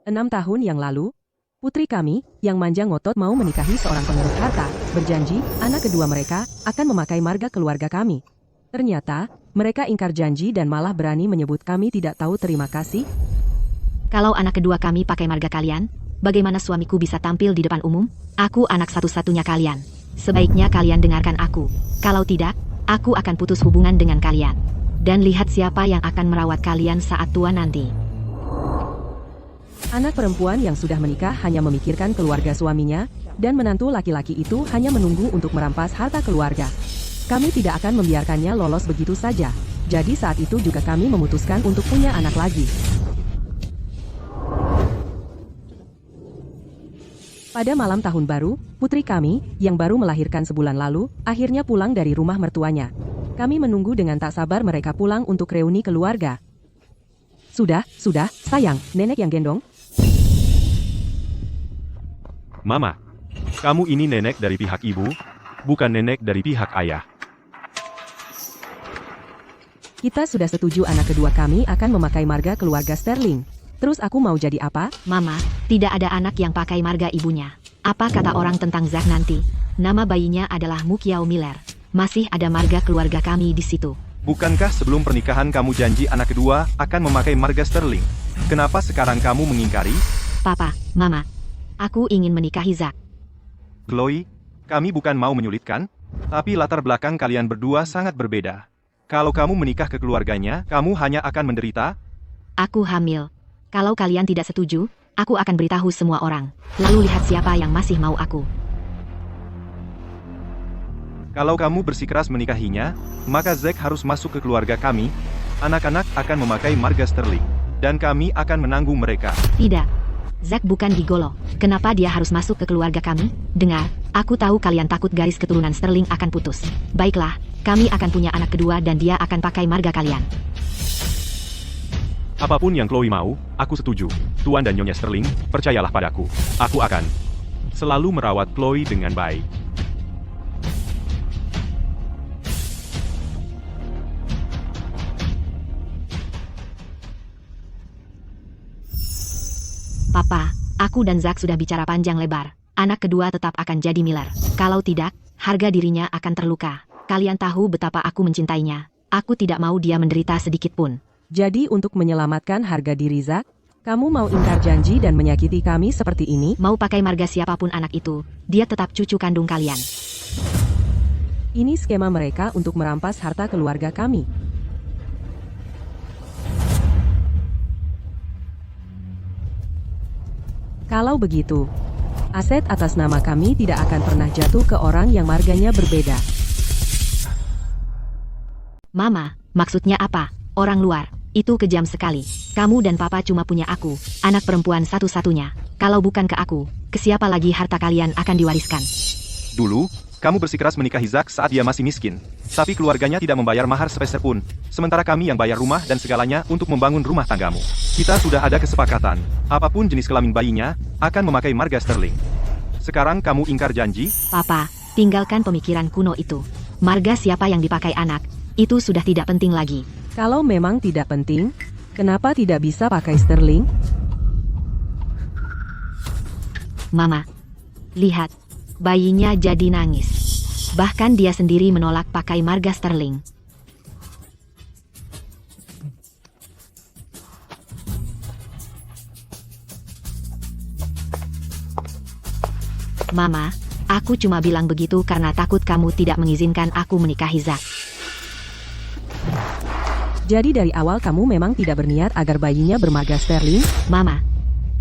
6 tahun yang lalu, putri kami, yang manja ngotot mau menikahi seorang pengurus harta, berjanji anak kedua mereka akan memakai marga keluarga kami. Ternyata, mereka ingkar janji dan malah berani menyebut kami tidak tahu terima kasih. Kalau anak kedua kami pakai marga kalian, bagaimana suamiku bisa tampil di depan umum? Aku anak satu-satunya kalian. Sebaiknya kalian dengarkan aku. Kalau tidak, aku akan putus hubungan dengan kalian. Dan lihat siapa yang akan merawat kalian saat tua nanti. Anak perempuan yang sudah menikah hanya memikirkan keluarga suaminya, dan menantu laki-laki itu hanya menunggu untuk merampas harta keluarga. Kami tidak akan membiarkannya lolos begitu saja. Jadi saat itu juga kami memutuskan untuk punya anak lagi. Pada malam tahun baru, putri kami, yang baru melahirkan sebulan lalu, akhirnya pulang dari rumah mertuanya. Kami menunggu dengan tak sabar mereka pulang untuk reuni keluarga. Sudah, sayang, nenek yang gendong. Mama, kamu ini nenek dari pihak ibu, bukan nenek dari pihak ayah. Kita sudah setuju anak kedua kami akan memakai marga keluarga Sterling. Terus aku mau jadi apa? Mama, tidak ada anak yang pakai marga ibunya. Apa kata orang tentang Zack nanti? Nama bayinya adalah Mukiao Miller. Masih ada marga keluarga kami di situ. Bukankah sebelum pernikahan kamu janji anak kedua akan memakai marga Sterling? Kenapa sekarang kamu mengingkari? Papa, Mama, aku ingin menikahi Zack. Chloe, kami bukan mau menyulitkan, tapi latar belakang kalian berdua sangat berbeda. Kalau kamu menikah ke keluarganya, kamu hanya akan menderita. Aku hamil. Kalau kalian tidak setuju, aku akan beritahu semua orang. Lalu lihat siapa yang masih mau aku. Kalau kamu bersikeras menikahinya, maka Zack harus masuk ke keluarga kami. Anak-anak akan memakai marga Sterling, dan kami akan menanggung mereka. Tidak. Zack bukan gigolo. Kenapa dia harus masuk ke keluarga kami? Dengar, aku tahu kalian takut garis keturunan Sterling akan putus. Baiklah, kami akan punya anak kedua dan dia akan pakai marga kalian. Apapun yang Chloe mau, aku setuju. Tuan dan Nyonya Sterling, percayalah padaku. Aku akan selalu merawat Chloe dengan baik. Papa, aku dan Zack sudah bicara panjang lebar. Anak kedua tetap akan jadi Miller. Kalau tidak, harga dirinya akan terluka. Kalian tahu betapa aku mencintainya. Aku tidak mau dia menderita sedikit pun. Jadi untuk menyelamatkan harga diri Zack, kamu mau ingkar janji dan menyakiti kami seperti ini? Mau pakai marga siapapun anak itu, dia tetap cucu kandung kalian. Ini skema mereka untuk merampas harta keluarga kami. Kalau begitu, aset atas nama kami tidak akan pernah jatuh ke orang yang marganya berbeda. Mama, maksudnya apa? Orang luar, itu kejam sekali. Kamu dan Papa cuma punya aku, anak perempuan satu-satunya. Kalau bukan ke aku, ke siapa lagi harta kalian akan diwariskan? Dulu, kamu bersikeras menikahi Zack saat dia masih miskin. Tapi keluarganya tidak membayar mahar sepeser pun. Sementara kami yang bayar rumah dan segalanya untuk membangun rumah tanggamu. Kita sudah ada kesepakatan. Apapun jenis kelamin bayinya, akan memakai marga Sterling. Sekarang kamu ingkar janji? Papa, tinggalkan pemikiran kuno itu. Marga siapa yang dipakai anak, itu sudah tidak penting lagi. Kalau memang tidak penting, kenapa tidak bisa pakai Sterling? Mama, lihat, bayinya jadi nangis. Bahkan dia sendiri menolak pakai marga Sterling. Mama, aku cuma bilang begitu karena takut kamu tidak mengizinkan aku menikahi Zack. Jadi dari awal kamu memang tidak berniat agar bayinya bermarga Sterling? Mama,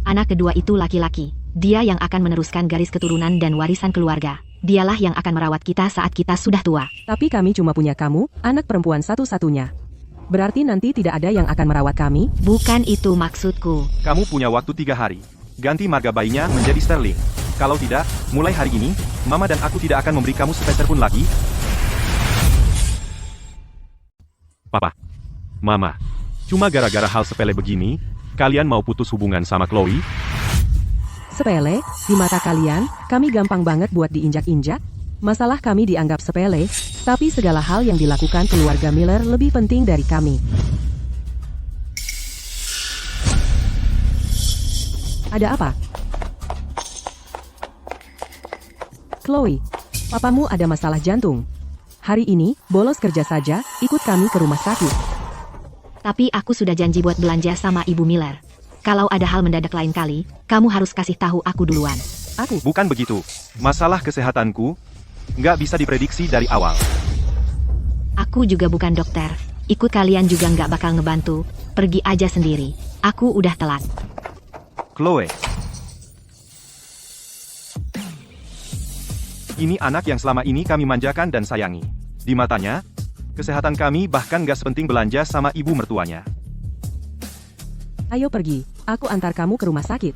anak kedua itu laki-laki. Dia yang akan meneruskan garis keturunan dan warisan keluarga. Dialah yang akan merawat kita saat kita sudah tua. Tapi kami cuma punya kamu, anak perempuan satu-satunya. Berarti nanti tidak ada yang akan merawat kami? Bukan itu maksudku. Kamu punya waktu 3 hari. Ganti marga bayinya menjadi Sterling. Kalau tidak, mulai hari ini, Mama dan aku tidak akan memberi kamu sepeser pun lagi. Papa, Mama, cuma gara-gara hal sepele begini, kalian mau putus hubungan sama Chloe? Sepele? Di mata kalian, kami gampang banget buat diinjak-injak? Masalah kami dianggap sepele, tapi segala hal yang dilakukan keluarga Miller lebih penting dari kami. Ada apa? Chloe, papamu ada masalah jantung. Hari ini, bolos kerja saja, ikut kami ke rumah sakit. Tapi aku sudah janji buat belanja sama Ibu Miller. Kalau ada hal mendadak lain kali, kamu harus kasih tahu aku duluan. Aku, Bukan begitu. Masalah kesehatanku nggak bisa diprediksi dari awal. Aku juga bukan dokter. Ikut kalian juga nggak bakal ngebantu. Pergi aja sendiri. Aku udah telat. Chloe. Ini anak yang selama ini kami manjakan dan sayangi. Di matanya, kesehatan kami bahkan nggak sepenting belanja sama ibu mertuanya. ayo pergi. Aku antar kamu ke rumah sakit.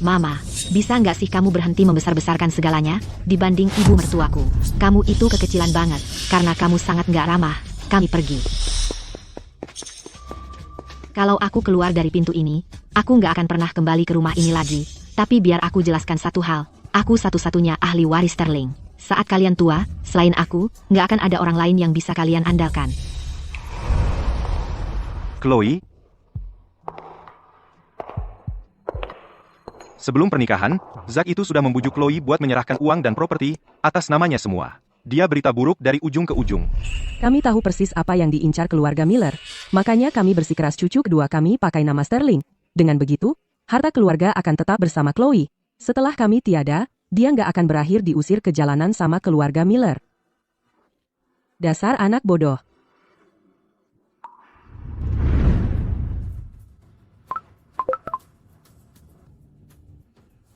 Mama, bisa nggak sih kamu berhenti membesar-besarkan segalanya? Dibanding ibu mertuaku, kamu itu kekecilan banget. Karena kamu sangat nggak ramah, kami pergi. Kalau aku keluar dari pintu ini, aku nggak akan pernah kembali ke rumah ini lagi. Tapi biar aku jelaskan satu hal, aku satu-satunya ahli waris Sterling. Saat kalian tua, selain aku, nggak akan ada orang lain yang bisa kalian andalkan. Chloe. Sebelum pernikahan, Zack itu sudah membujuk Chloe buat menyerahkan uang dan properti atas namanya semua. Dia berita buruk dari ujung ke ujung. Kami tahu persis apa yang diincar keluarga Miller. Makanya kami bersikeras cucu kedua kami pakai nama Sterling. Dengan begitu, harta keluarga akan tetap bersama Chloe. Setelah kami tiada, dia nggak akan berakhir diusir ke jalanan sama keluarga Miller. Dasar anak bodoh.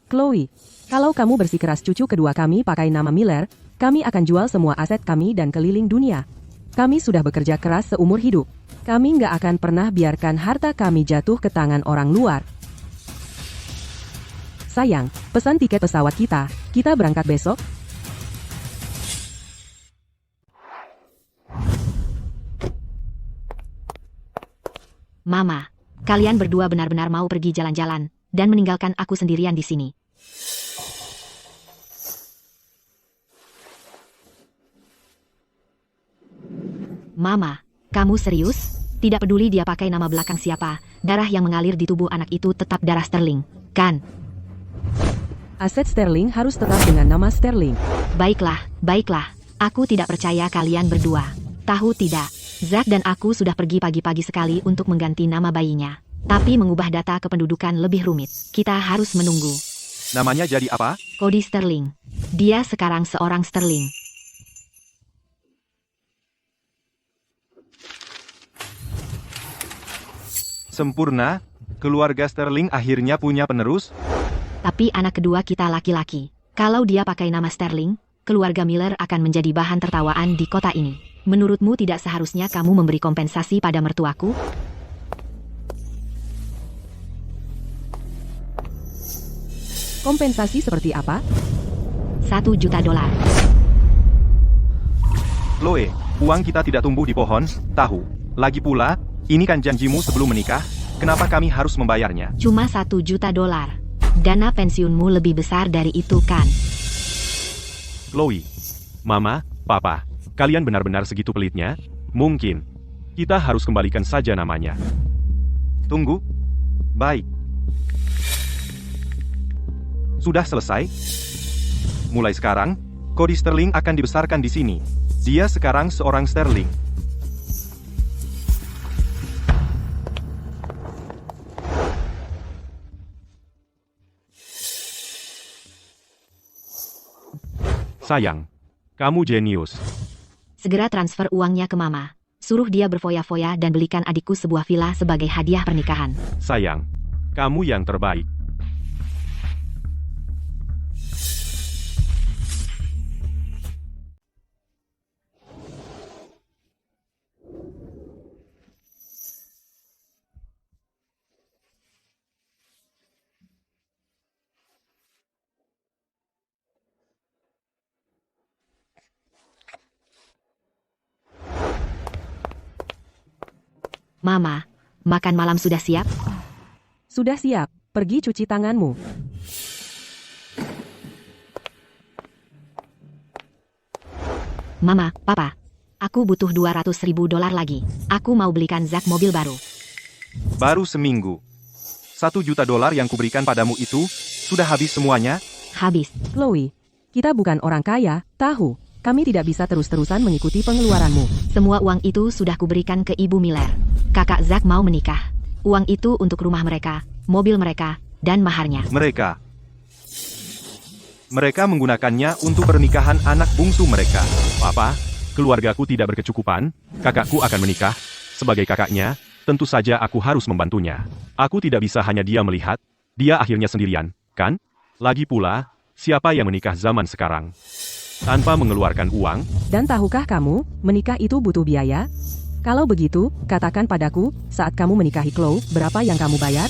Chloe, kalau kamu bersikeras cucu kedua kami pakai nama Miller, kami akan jual semua aset kami dan keliling dunia. Kami sudah bekerja keras seumur hidup. Kami nggak akan pernah biarkan harta kami jatuh ke tangan orang luar. Sayang, pesan tiket pesawat kita. Kita berangkat besok. Mama, kalian berdua benar-benar mau pergi jalan-jalan dan meninggalkan aku sendirian di sini. Mama, kamu serius? Tidak peduli dia pakai nama belakang siapa, darah yang mengalir di tubuh anak itu tetap darah Sterling, kan? Aset Sterling harus tetap dengan nama Sterling. Baiklah, baiklah. Aku tidak percaya kalian berdua. Tahu tidak, Zack dan aku sudah pergi pagi-pagi sekali untuk mengganti nama bayinya. Tapi mengubah data kependudukan lebih rumit. Kita harus menunggu. Namanya jadi apa? Cody Sterling. Dia sekarang seorang Sterling. Sempurna, keluarga Sterling akhirnya punya penerus. Tapi anak kedua kita laki-laki. Kalau dia pakai nama Sterling, keluarga Miller akan menjadi bahan tertawaan di kota ini. Menurutmu tidak seharusnya kamu memberi kompensasi pada mertuaku? Kompensasi seperti apa? $1 juta. Chloe, uang kita tidak tumbuh di pohon, tahu. Lagi pula, ini kan janjimu sebelum menikah, kenapa kami harus membayarnya? Cuma $1 juta. Dana pensiunmu lebih besar dari itu kan? Chloe, Mama, Papa, kalian benar-benar segitu pelitnya? Mungkin. Kita harus kembalikan saja namanya. Tunggu. Baik. Sudah selesai? Mulai sekarang, Cody Sterling akan dibesarkan di sini. Dia sekarang seorang Sterling. Sayang, kamu jenius. Segera transfer uangnya ke Mama. Suruh dia berfoya-foya dan belikan adikku sebuah villa sebagai hadiah pernikahan. Sayang, kamu yang terbaik. Mama, makan malam sudah siap? Sudah siap. Pergi cuci tanganmu. Mama, Papa, aku butuh $200.000 lagi. Aku mau belikan Zack mobil baru. Baru seminggu. $1 juta yang kuberikan padamu itu, sudah habis semuanya? Habis. Chloe, kita bukan orang kaya, tahu. Kami tidak bisa terus-terusan mengikuti pengeluaranmu. Semua uang itu sudah kuberikan ke Ibu Miller. Kakak Zack mau menikah. Uang itu untuk rumah mereka, mobil mereka, dan maharnya. Mereka menggunakannya untuk pernikahan anak bungsu mereka. Papa, keluargaku tidak berkecukupan, kakakku akan menikah. Sebagai kakaknya, tentu saja aku harus membantunya. Aku tidak bisa hanya dia melihat, dia akhirnya sendirian, kan? Lagi pula, siapa yang menikah zaman sekarang? Tanpa mengeluarkan uang? Dan tahukah kamu, menikah itu butuh biaya? Kalau begitu, katakan padaku, saat kamu menikahi Chloe, berapa yang kamu bayar?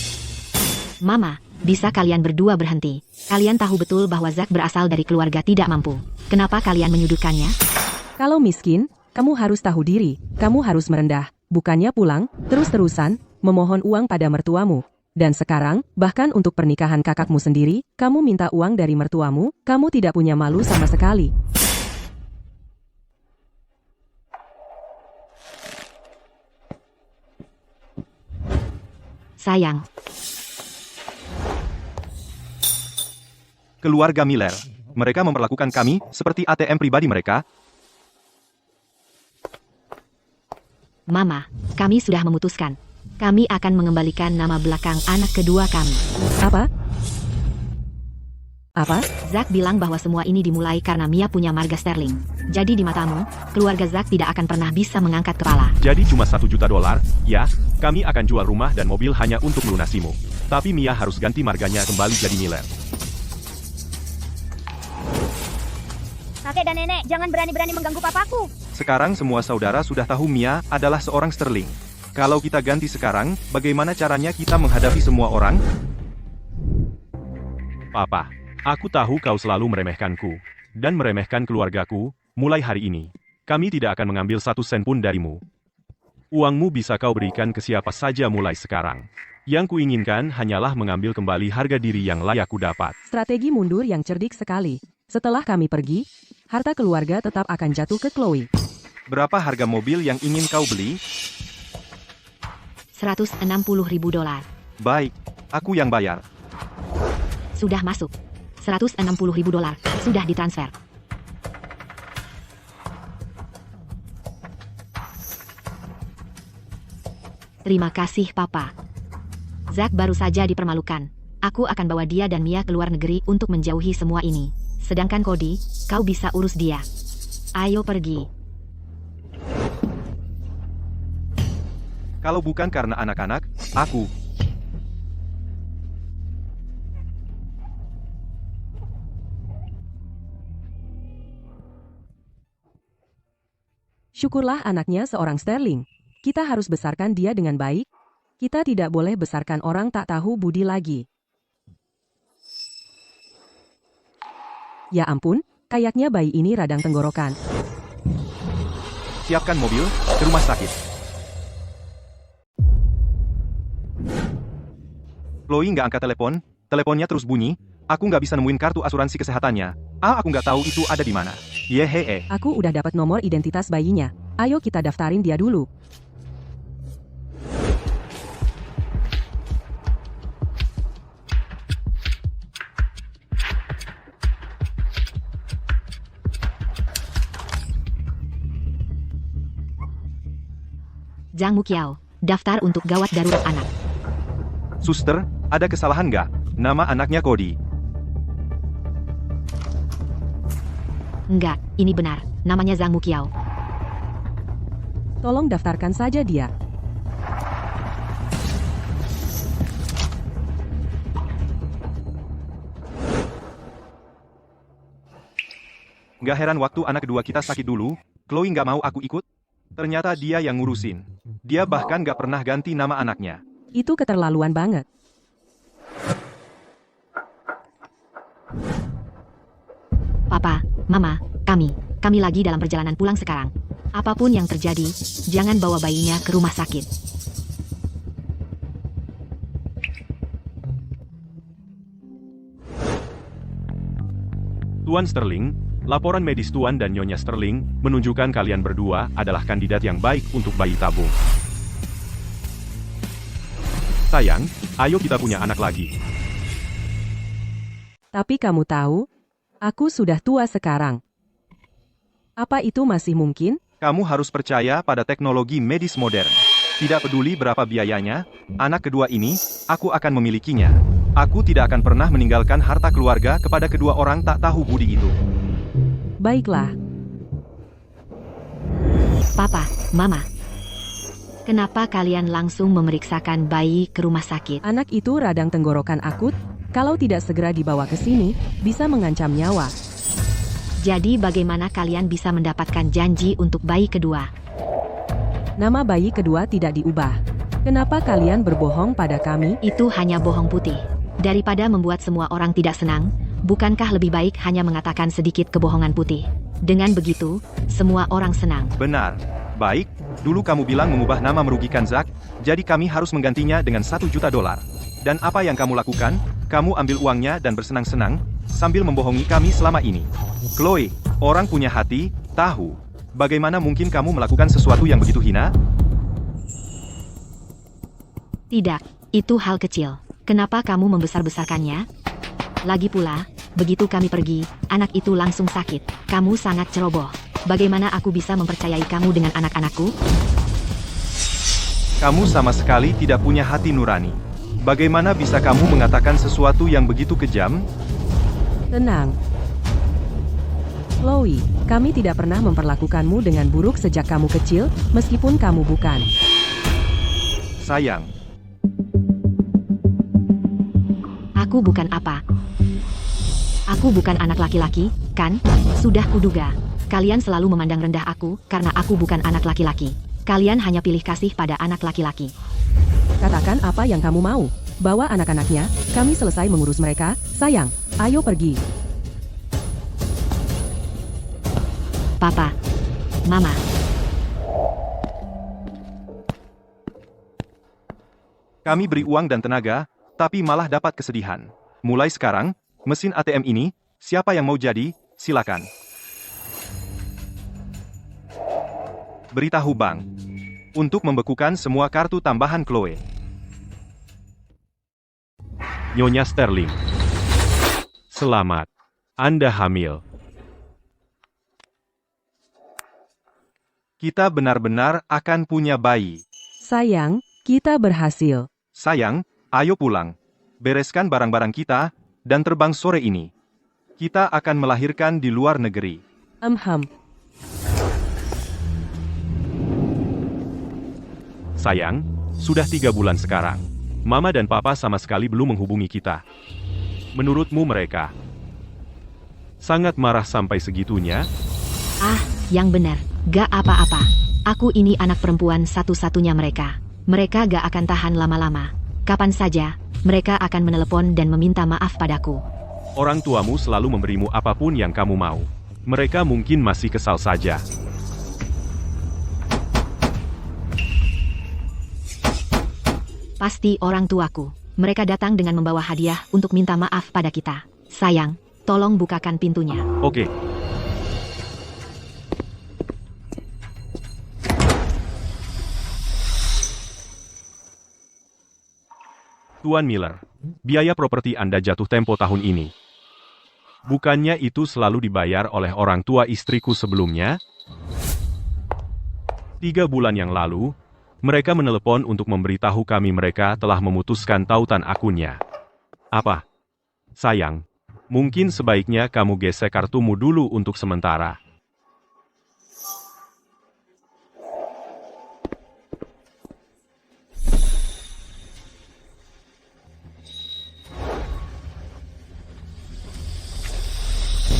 Mama, bisa kalian berdua berhenti? Kalian tahu betul bahwa Zack berasal dari keluarga tidak mampu. Kenapa kalian menyudutkannya? Kalau miskin, kamu harus tahu diri, kamu harus merendah, bukannya pulang, terus-terusan, memohon uang pada mertuamu. Dan sekarang, bahkan untuk pernikahan kakakmu sendiri, kamu minta uang dari mertuamu, kamu tidak punya malu sama sekali. Sayang, Keluarga Miller. Mereka memperlakukan kami seperti ATM pribadi mereka. Mama, kami sudah memutuskan. Kami akan mengembalikan nama belakang anak kedua kami. Apa? Apa? Zack bilang bahwa semua ini dimulai karena Mia punya marga sterling. Jadi di matamu, keluarga Zack tidak akan pernah bisa mengangkat kepala. Jadi cuma $1 juta, ya? Kami akan jual rumah dan mobil hanya untuk melunasimu. Tapi Mia harus ganti marganya kembali jadi Miller. Kakek dan nenek, jangan berani-berani mengganggu papaku. Sekarang semua saudara sudah tahu Mia adalah seorang sterling. Kalau kita ganti sekarang, bagaimana caranya kita menghadapi semua orang? Papa, aku tahu kau selalu meremehkanku. Dan meremehkan keluargaku, mulai hari ini. Kami tidak akan mengambil 1 sen pun darimu. Uangmu bisa kau berikan ke siapa saja mulai sekarang. Yang kuinginkan hanyalah mengambil kembali harga diri yang layak ku dapat. Strategi mundur yang cerdik sekali. Setelah kami pergi, harta keluarga tetap akan jatuh ke Chloe. Berapa harga mobil yang ingin kau beli? $160.000. Baik, aku yang bayar. Sudah masuk. $160.000 sudah ditransfer. Terima kasih, Papa. Zack baru saja dipermalukan. Aku akan bawa dia dan Mia ke luar negeri untuk menjauhi semua ini. Sedangkan Cody, kau bisa urus dia. Ayo pergi. Kalau bukan karena anak-anak, aku. Syukurlah anaknya seorang sterling. Kita harus besarkan dia dengan baik. Kita tidak boleh besarkan orang tak tahu budi lagi. Ya ampun, kayaknya bayi ini radang tenggorokan. Siapkan mobil, ke rumah sakit. Chloe nggak angkat telepon, teleponnya terus bunyi. Aku nggak bisa nemuin kartu asuransi kesehatannya. Aku nggak tahu itu ada di mana. Yehe. Aku udah dapat nomor identitas bayinya. Ayo kita daftarin dia dulu. Jang Mukiao, daftar untuk gawat darurat anak. Suster, ada kesalahan nggak? Nama anaknya Cody. Enggak, ini benar. Namanya Zhang Mukiao. Tolong daftarkan saja dia. Nggak heran waktu anak kedua kita sakit dulu, Chloe nggak mau aku ikut. Ternyata dia yang ngurusin. Dia bahkan nggak pernah ganti nama anaknya. Itu keterlaluan banget. Papa, Mama, kami lagi dalam perjalanan pulang sekarang. Apapun yang terjadi, jangan bawa bayinya ke rumah sakit. Tuan Sterling, laporan medis Tuan dan Nyonya Sterling menunjukkan kalian berdua adalah kandidat yang baik untuk bayi tabung. Sayang, ayo kita punya anak lagi. Tapi kamu tahu, aku sudah tua sekarang. Apa itu masih mungkin? Kamu harus percaya pada teknologi medis modern. Tidak peduli berapa biayanya, anak kedua ini, aku akan memilikinya. Aku tidak akan pernah meninggalkan harta keluarga kepada kedua orang tak tahu budi itu. Baiklah, Papa, Mama. Kenapa kalian langsung memeriksakan bayi ke rumah sakit? anak itu radang tenggorokan akut. Kalau tidak segera dibawa ke sini, bisa mengancam nyawa. Jadi bagaimana kalian bisa mendapatkan janji untuk bayi kedua? Nama bayi kedua tidak diubah. Kenapa kalian berbohong pada kami? Itu hanya bohong putih. Daripada membuat semua orang tidak senang, bukankah lebih baik hanya mengatakan sedikit kebohongan putih? Dengan begitu, semua orang senang. Benar. Baik, dulu kamu bilang mengubah nama merugikan Zack, jadi kami harus menggantinya dengan $1 juta. Dan apa yang kamu lakukan? Kamu ambil uangnya dan bersenang-senang, sambil membohongi kami selama ini. Chloe, orang punya hati, tahu. Bagaimana mungkin kamu melakukan sesuatu yang begitu hina? Tidak, itu hal kecil. Kenapa kamu membesar-besarkannya? Lagi pula, begitu kami pergi, anak itu langsung sakit. Kamu sangat ceroboh. Bagaimana aku bisa mempercayai kamu dengan anak-anakku? Kamu sama sekali tidak punya hati nurani. Bagaimana bisa kamu mengatakan sesuatu yang begitu kejam? Tenang. Chloe, kami tidak pernah memperlakukanmu dengan buruk sejak kamu kecil, meskipun kamu bukan. Sayang, Aku bukan apa. Aku bukan anak laki-laki, kan? Sudah kuduga. Kalian selalu memandang rendah aku, karena aku bukan anak laki-laki. Kalian hanya pilih kasih pada anak laki-laki. Katakan apa yang kamu mau. Bawa anak-anaknya, kami selesai mengurus mereka. Sayang, ayo pergi. Papa. Mama. kami beri uang dan tenaga, tapi malah dapat kesedihan. Mulai sekarang, mesin ATM ini, siapa yang mau jadi, silakan. Beritahu bank untuk membekukan semua kartu tambahan Chloe. Nyonya Sterling. Selamat. Anda hamil. Kita benar-benar akan punya bayi. Sayang, kita berhasil. Sayang, ayo pulang. Bereskan barang-barang kita, dan terbang sore ini. Kita akan melahirkan di luar negeri. Sayang, sudah 3 bulan sekarang. Mama dan Papa sama sekali belum menghubungi kita. Menurutmu mereka sangat marah sampai segitunya? Ah, yang benar. Gak apa-apa. Aku ini anak perempuan satu-satunya mereka. Mereka gak akan tahan lama-lama. Kapan saja, mereka akan menelepon dan meminta maaf padaku. Orang tuamu selalu memberimu apapun yang kamu mau. Mereka mungkin masih kesal saja. Pasti orang tuaku. Mereka datang dengan membawa hadiah untuk minta maaf pada kita. Sayang, tolong bukakan pintunya. Oke. Tuan Miller, biaya properti Anda jatuh tempo tahun ini. Bukannya itu selalu dibayar oleh orang tua istriku sebelumnya? 3 bulan yang lalu, mereka menelepon untuk memberitahu kami mereka telah memutuskan tautan akunnya. Apa? Sayang, mungkin sebaiknya kamu gesek kartumu dulu untuk sementara.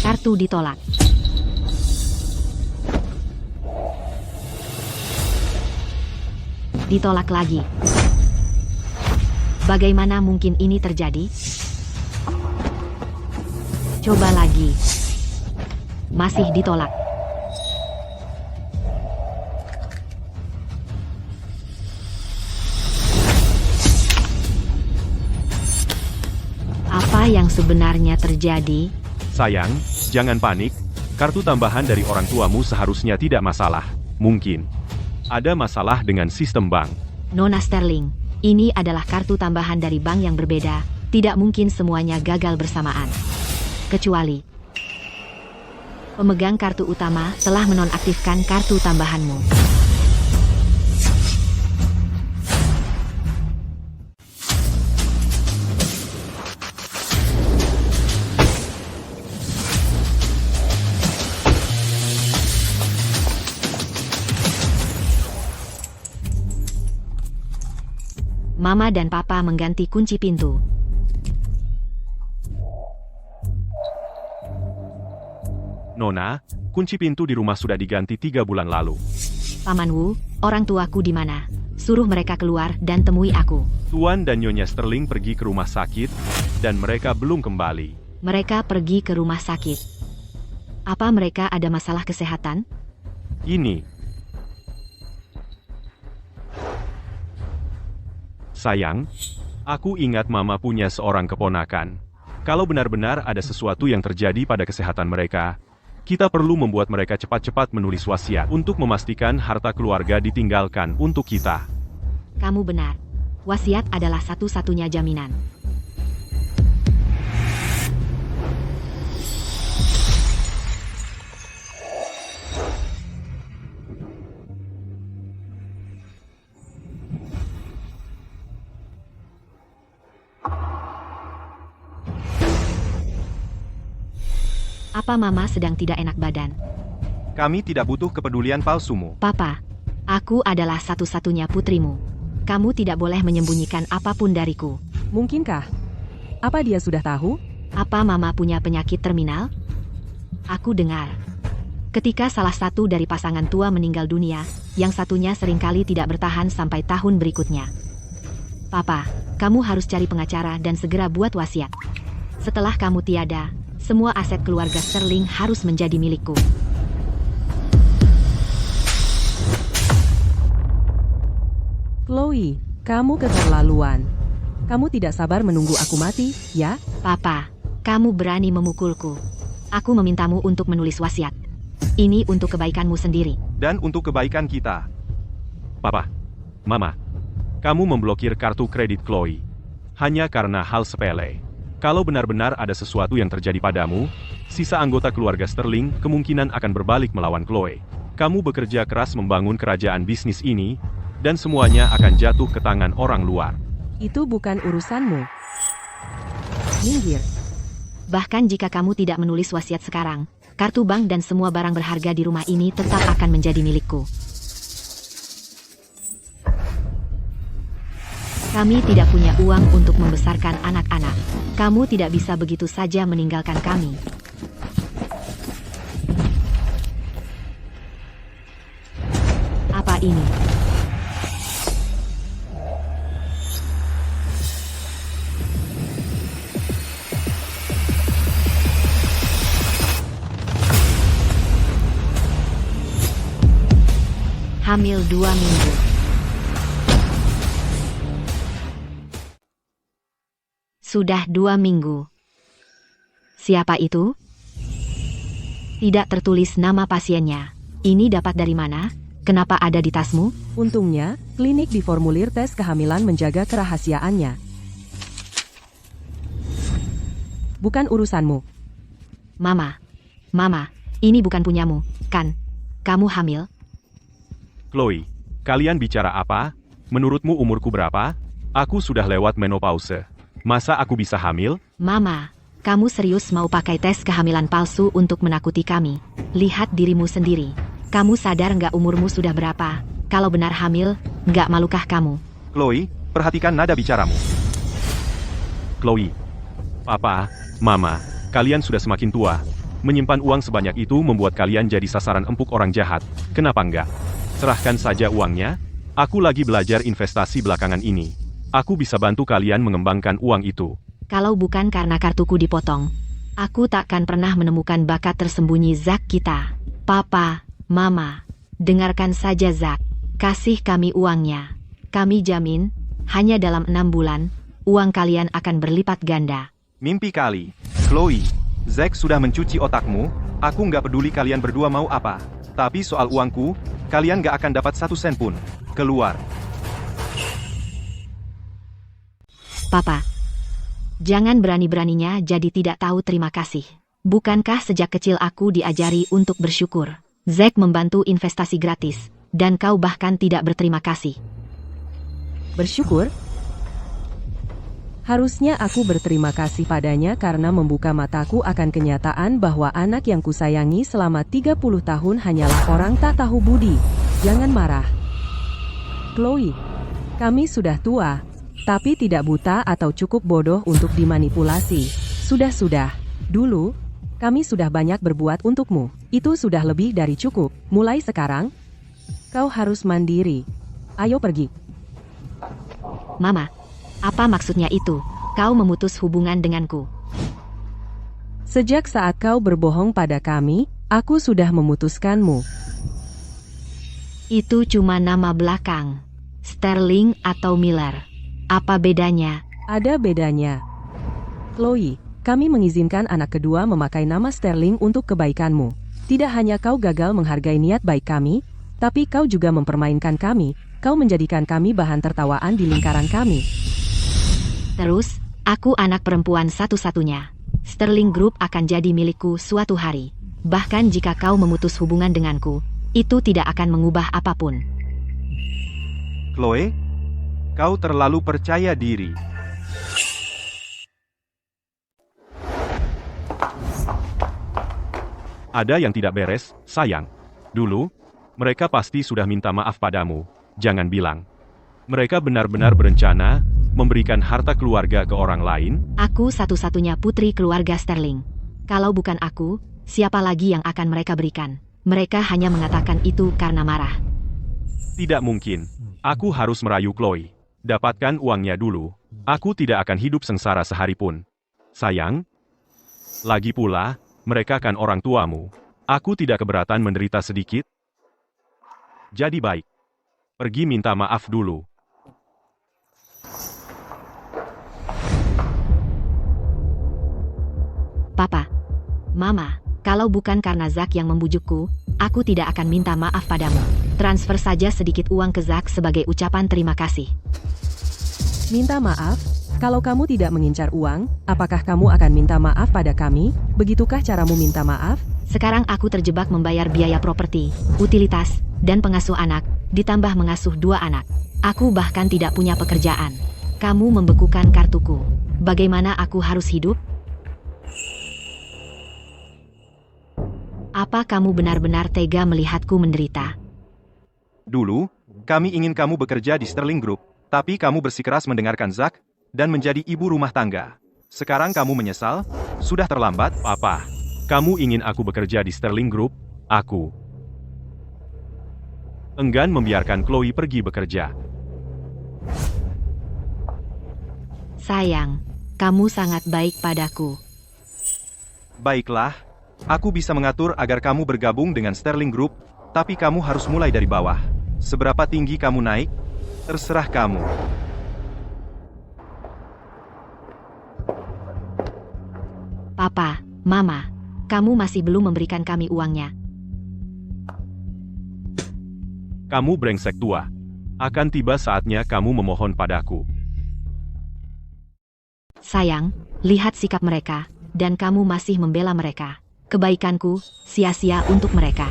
Kartu ditolak. Ditolak lagi. Bagaimana mungkin ini terjadi? Coba lagi. Masih ditolak. Apa yang sebenarnya terjadi? Sayang, jangan panik. Kartu tambahan dari orang tuamu seharusnya tidak masalah. Mungkin ada masalah dengan sistem bank. Nona Sterling, Ini adalah kartu tambahan dari bank yang berbeda, tidak mungkin semuanya gagal bersamaan. Kecuali pemegang kartu utama telah menonaktifkan kartu tambahanmu. Mama dan Papa mengganti kunci pintu. Nona, kunci pintu di rumah sudah diganti 3 bulan lalu. Paman Wu, orang tuaku di mana? Suruh mereka keluar dan temui aku. Tuan dan Nyonya Sterling pergi ke rumah sakit, dan mereka belum kembali. Mereka pergi ke rumah sakit. Apa mereka ada masalah kesehatan? Ini. Sayang, aku ingat Mama punya seorang keponakan. Kalau benar-benar ada sesuatu yang terjadi pada kesehatan mereka, kita perlu membuat mereka cepat-cepat menulis wasiat untuk memastikan harta keluarga ditinggalkan untuk kita. Kamu benar. Wasiat adalah satu-satunya jaminan. Apa Mama sedang tidak enak badan? Kami tidak butuh kepedulian palsumu. Papa, aku adalah satu-satunya putrimu. Kamu tidak boleh menyembunyikan apapun dariku. Mungkinkah? Apa dia sudah tahu? Apa Mama punya penyakit terminal? Aku dengar. Ketika salah satu dari pasangan tua meninggal dunia, yang satunya seringkali tidak bertahan sampai tahun berikutnya. Papa, kamu harus cari pengacara dan segera buat wasiat. Setelah kamu tiada, semua aset keluarga Sterling harus menjadi milikku. Chloe, kamu keterlaluan. Kamu tidak sabar menunggu aku mati, ya? Papa, kamu berani memukulku. Aku memintamu untuk menulis wasiat. Ini untuk kebaikanmu sendiri. Dan untuk kebaikan kita. Papa, Mama, kamu memblokir kartu kredit Chloe. Hanya karena hal sepele. Kalau benar-benar ada sesuatu yang terjadi padamu, sisa anggota keluarga Sterling kemungkinan akan berbalik melawan Chloe. Kamu bekerja keras membangun kerajaan bisnis ini, dan semuanya akan jatuh ke tangan orang luar. Itu bukan urusanmu. Minggir. Bahkan jika kamu tidak menulis wasiat sekarang, kartu bank dan semua barang berharga di rumah ini tetap akan menjadi milikku. Kami tidak punya uang untuk membesarkan anak-anak. Kamu tidak bisa begitu saja meninggalkan kami. Apa ini? Hamil 2 minggu. Sudah 2 minggu. Siapa itu? Tidak tertulis nama pasiennya. Ini dapat dari mana? Kenapa ada di tasmu? Untungnya, klinik di formulir tes kehamilan menjaga kerahasiaannya. Bukan urusanmu. Mama, ini bukan punyamu, kan? Kamu hamil? Chloe, kalian bicara apa? Menurutmu umurku berapa? Aku sudah lewat menopause. Masa aku bisa hamil? Mama, kamu serius mau pakai tes kehamilan palsu untuk menakuti kami? Lihat dirimu sendiri. Kamu sadar nggak umurmu sudah berapa? Kalau benar hamil, nggak malukah kamu? Chloe, perhatikan nada bicaramu. Chloe, Papa, Mama, kalian sudah semakin tua. Menyimpan uang sebanyak itu membuat kalian jadi sasaran empuk orang jahat. Kenapa enggak? Serahkan saja uangnya. Aku lagi belajar investasi belakangan ini. Aku bisa bantu kalian mengembangkan uang itu. Kalau bukan karena kartuku dipotong, aku takkan pernah menemukan bakat tersembunyi Zack kita. Papa, Mama, dengarkan saja Zack. Kasih kami uangnya. Kami jamin, hanya dalam 6 bulan, uang kalian akan berlipat ganda. Mimpi kali. Chloe, Zack sudah mencuci otakmu. Aku nggak peduli kalian berdua mau apa. Tapi soal uangku, kalian nggak akan dapat 1 sen pun. Keluar. Papa, jangan berani-beraninya jadi tidak tahu terima kasih. Bukankah sejak kecil aku diajari untuk bersyukur? Zack membantu investasi gratis, dan kau bahkan tidak berterima kasih. Bersyukur? Harusnya aku berterima kasih padanya karena membuka mataku akan kenyataan bahwa anak yang kusayangi selama 30 tahun hanyalah orang tak tahu budi. Jangan marah. Chloe, kami sudah tua, tapi tidak buta atau cukup bodoh untuk dimanipulasi. Sudah. Dulu, kami sudah banyak berbuat untukmu. Itu sudah lebih dari cukup. Mulai sekarang, kau harus mandiri. Ayo pergi. Mama, apa maksudnya itu? Kau memutus hubungan denganku. Sejak saat kau berbohong pada kami, aku sudah memutuskanmu. Itu cuma nama belakang. Sterling atau Miller. Apa bedanya? Ada bedanya. Chloe, kami mengizinkan anak kedua memakai nama Sterling untuk kebaikanmu. Tidak hanya kau gagal menghargai niat baik kami, tapi kau juga mempermainkan kami. Kau menjadikan kami bahan tertawaan di lingkaran kami. Terus, aku anak perempuan satu-satunya. Sterling Group akan jadi milikku suatu hari. Bahkan jika kau memutus hubungan denganku, itu tidak akan mengubah apapun. Chloe, kau terlalu percaya diri. Ada yang tidak beres, sayang. Dulu, mereka pasti sudah minta maaf padamu. Jangan bilang. Mereka benar-benar berencana memberikan harta keluarga ke orang lain. Aku satu-satunya putri keluarga Sterling. Kalau bukan aku, siapa lagi yang akan mereka berikan? Mereka hanya mengatakan itu karena marah. Tidak mungkin. Aku harus merayu Chloe. Dapatkan uangnya dulu. Aku tidak akan hidup sengsara sehari pun. Sayang. Lagi pula, mereka kan orang tuamu. Aku tidak keberatan menderita sedikit. Jadi baik. Pergi minta maaf dulu. Papa, Mama, kalau bukan karena Zack yang membujukku, aku tidak akan minta maaf padamu. Transfer saja sedikit uang ke Zack sebagai ucapan terima kasih. Minta maaf? Kalau kamu tidak mengincar uang, apakah kamu akan minta maaf pada kami? Begitukah caramu minta maaf? Sekarang aku terjebak membayar biaya properti, utilitas, dan pengasuh anak, ditambah mengasuh 2 anak. Aku bahkan tidak punya pekerjaan. Kamu membekukan kartuku. Bagaimana aku harus hidup? Apa kamu benar-benar tega melihatku menderita? Dulu, kami ingin kamu bekerja di Sterling Group, tapi kamu bersikeras mendengarkan Zack dan menjadi ibu rumah tangga. Sekarang kamu menyesal? Sudah terlambat, Papa. Kamu ingin aku bekerja di Sterling Group? Aku enggan membiarkan Chloe pergi bekerja. Sayang, kamu sangat baik padaku. Baiklah, aku bisa mengatur agar kamu bergabung dengan Sterling Group, tapi kamu harus mulai dari bawah. Seberapa tinggi kamu naik? Terserah kamu. Papa, Mama, kamu masih belum memberikan kami uangnya. Kamu brengsek tua. Akan tiba saatnya kamu memohon padaku. Sayang, lihat sikap mereka, dan kamu masih membela mereka. Kebaikanku, sia-sia untuk mereka.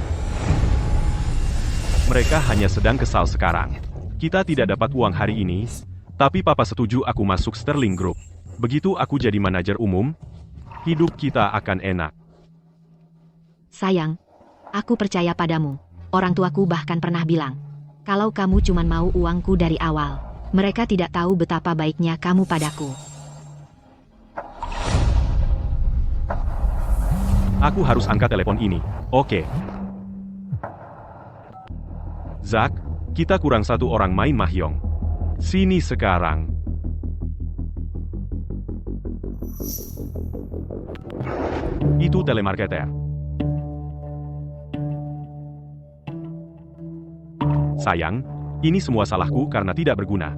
Mereka hanya sedang kesal sekarang. Kita tidak dapat uang hari ini, tapi Papa setuju aku masuk Sterling Group. Begitu aku jadi manajer umum, hidup kita akan enak. Sayang, aku percaya padamu. Orang tuaku bahkan pernah bilang, kalau kamu cuma mau uangku dari awal, mereka tidak tahu betapa baiknya kamu padaku. Aku harus angkat telepon ini. Oke. Zack, kita kurang 1 orang main mahjong. Sini sekarang. Itu telemarketer. Sayang, ini semua salahku karena tidak berguna.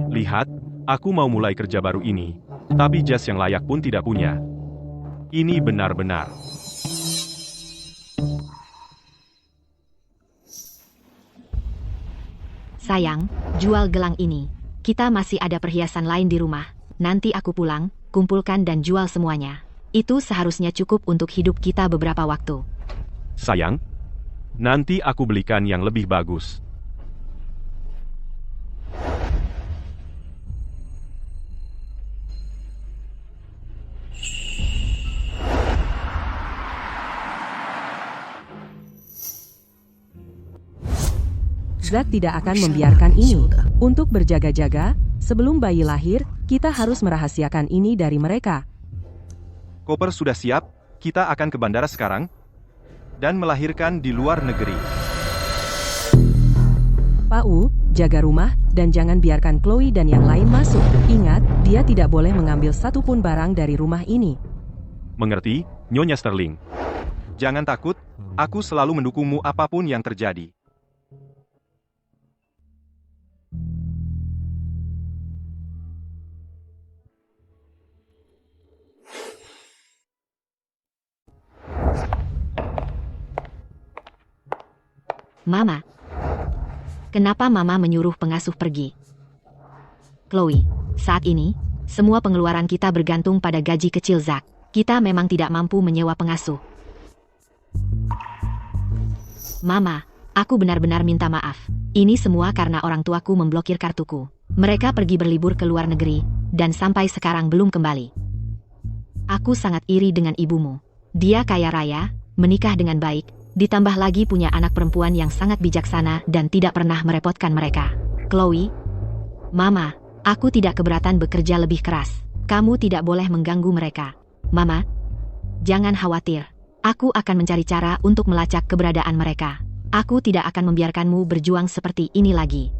Lihat, aku mau mulai kerja baru ini, tapi jas yang layak pun tidak punya. Ini benar-benar. Sayang, jual gelang ini. Kita masih ada perhiasan lain di rumah. Nanti aku pulang, kumpulkan dan jual semuanya. Itu seharusnya cukup untuk hidup kita beberapa waktu. Sayang, nanti aku belikan yang lebih bagus. Zack tidak akan membiarkan ini. Untuk berjaga-jaga, sebelum bayi lahir, kita harus merahasiakan ini dari mereka. Koper sudah siap, kita akan ke bandara sekarang dan melahirkan di luar negeri. Pak U, jaga rumah, dan jangan biarkan Chloe dan yang lain masuk. Ingat, dia tidak boleh mengambil satupun barang dari rumah ini. Mengerti, Nyonya Sterling? Jangan takut, aku selalu mendukungmu apapun yang terjadi. Mama. Kenapa Mama menyuruh pengasuh pergi? Chloe, saat ini, semua pengeluaran kita bergantung pada gaji kecil Zack. Kita memang tidak mampu menyewa pengasuh. Mama, aku benar-benar minta maaf. Ini semua karena orang tuaku memblokir kartuku. Mereka pergi berlibur ke luar negeri, dan sampai sekarang belum kembali. Aku sangat iri dengan ibumu. Dia kaya raya, menikah dengan baik, ditambah lagi punya anak perempuan yang sangat bijaksana dan tidak pernah merepotkan mereka. Chloe, Mama, aku tidak keberatan bekerja lebih keras. Kamu tidak boleh mengganggu mereka. Mama, jangan khawatir. Aku akan mencari cara untuk melacak keberadaan mereka. Aku tidak akan membiarkanmu berjuang seperti ini lagi.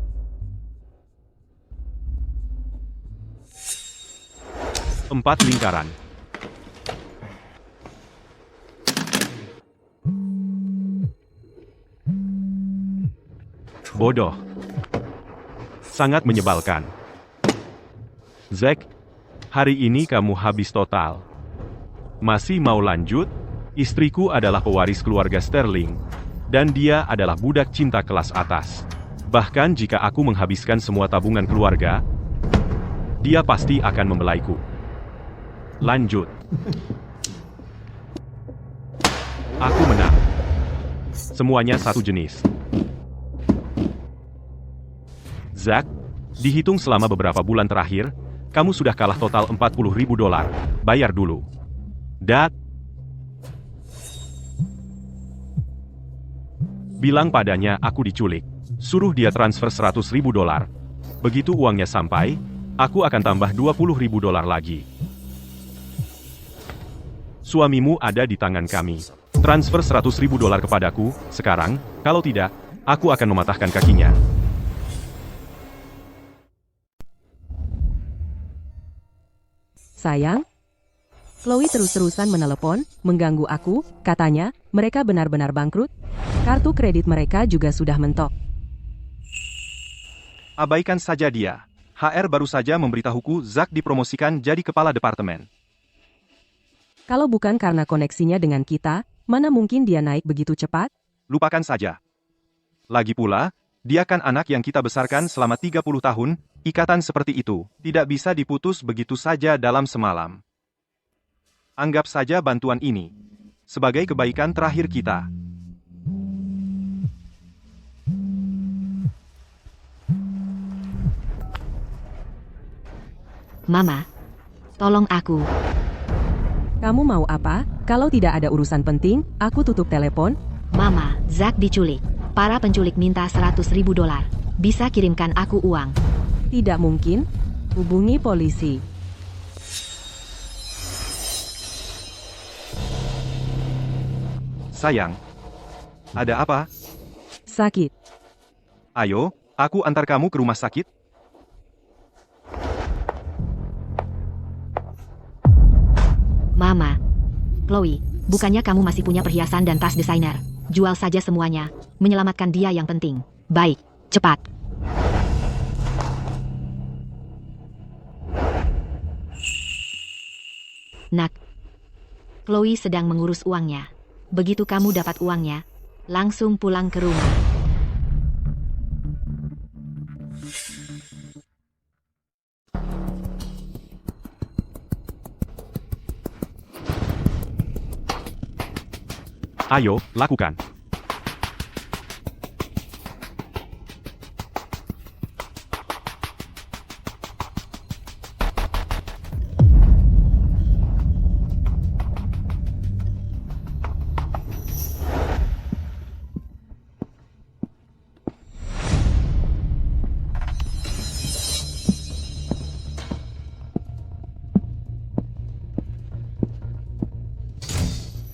Empat lingkaran. Bodoh. Sangat menyebalkan. Zack, hari ini kamu habis total. Masih mau lanjut? Istriku adalah pewaris keluarga Sterling, dan dia adalah budak cinta kelas atas. Bahkan jika aku menghabiskan semua tabungan keluarga, dia pasti akan membelaiku. Lanjut. Aku menang. Semuanya satu jenis. Zack, dihitung selama beberapa bulan terakhir, kamu sudah kalah total $40.000. Bayar dulu. Dak. Bilang padanya aku diculik. Suruh dia transfer $100.000. Begitu uangnya sampai, aku akan tambah $20.000 lagi. Suamimu ada di tangan kami. Transfer $100.000 kepadaku, sekarang, kalau tidak, aku akan mematahkan kakinya. Sayang, Chloe terus-terusan menelepon, mengganggu aku, katanya, mereka benar-benar bangkrut. Kartu kredit mereka juga sudah mentok. Abaikan saja dia. HR baru saja memberitahuku Zack dipromosikan jadi kepala departemen. Kalau bukan karena koneksinya dengan kita, mana mungkin dia naik begitu cepat? Lupakan saja. Lagi pula, dia kan anak yang kita besarkan selama 30 tahun, ikatan seperti itu tidak bisa diputus begitu saja dalam semalam. Anggap saja bantuan ini sebagai kebaikan terakhir kita. Mama, tolong aku. Kamu mau apa? Kalau tidak ada urusan penting, aku tutup telepon. Mama, Zack diculik. Para penculik minta $100.000. Bisa kirimkan aku uang. Tidak mungkin. Hubungi polisi. Sayang, ada apa? Sakit. Ayo, aku antar kamu ke rumah sakit. Mama, Chloe, bukannya kamu masih punya perhiasan dan tas desainer? Jual saja semuanya, menyelamatkan dia yang penting. Baik, cepat. Nak, Chloe sedang mengurus uangnya. Begitu kamu dapat uangnya, langsung pulang ke rumah. Ayo, lakukan.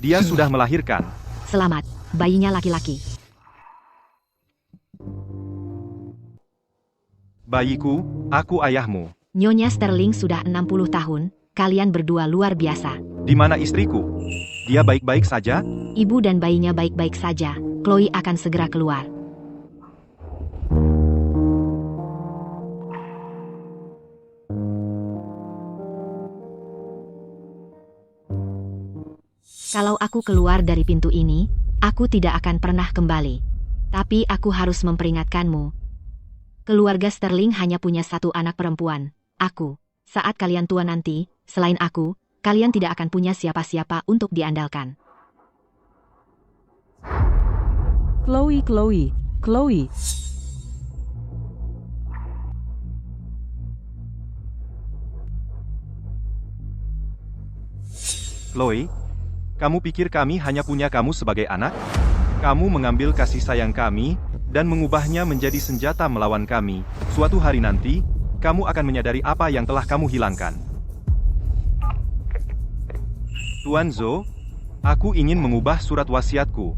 Dia sudah melahirkan. Selamat, bayinya laki-laki. Bayiku, aku ayahmu. Nyonya Sterling sudah 60 tahun, kalian berdua luar biasa. Di mana istriku? Dia baik-baik saja? Ibu dan bayinya baik-baik saja. Chloe akan segera keluar. Kalau aku keluar dari pintu ini, aku tidak akan pernah kembali. Tapi aku harus memperingatkanmu. Keluarga Sterling hanya punya satu anak perempuan, aku. Saat kalian tua nanti, selain aku, kalian tidak akan punya siapa-siapa untuk diandalkan. Chloe, Chloe, Chloe. Chloe, kamu pikir kami hanya punya kamu sebagai anak? Kamu mengambil kasih sayang kami, dan mengubahnya menjadi senjata melawan kami. Suatu hari nanti, kamu akan menyadari apa yang telah kamu hilangkan. Tuan Zhou, aku ingin mengubah surat wasiatku.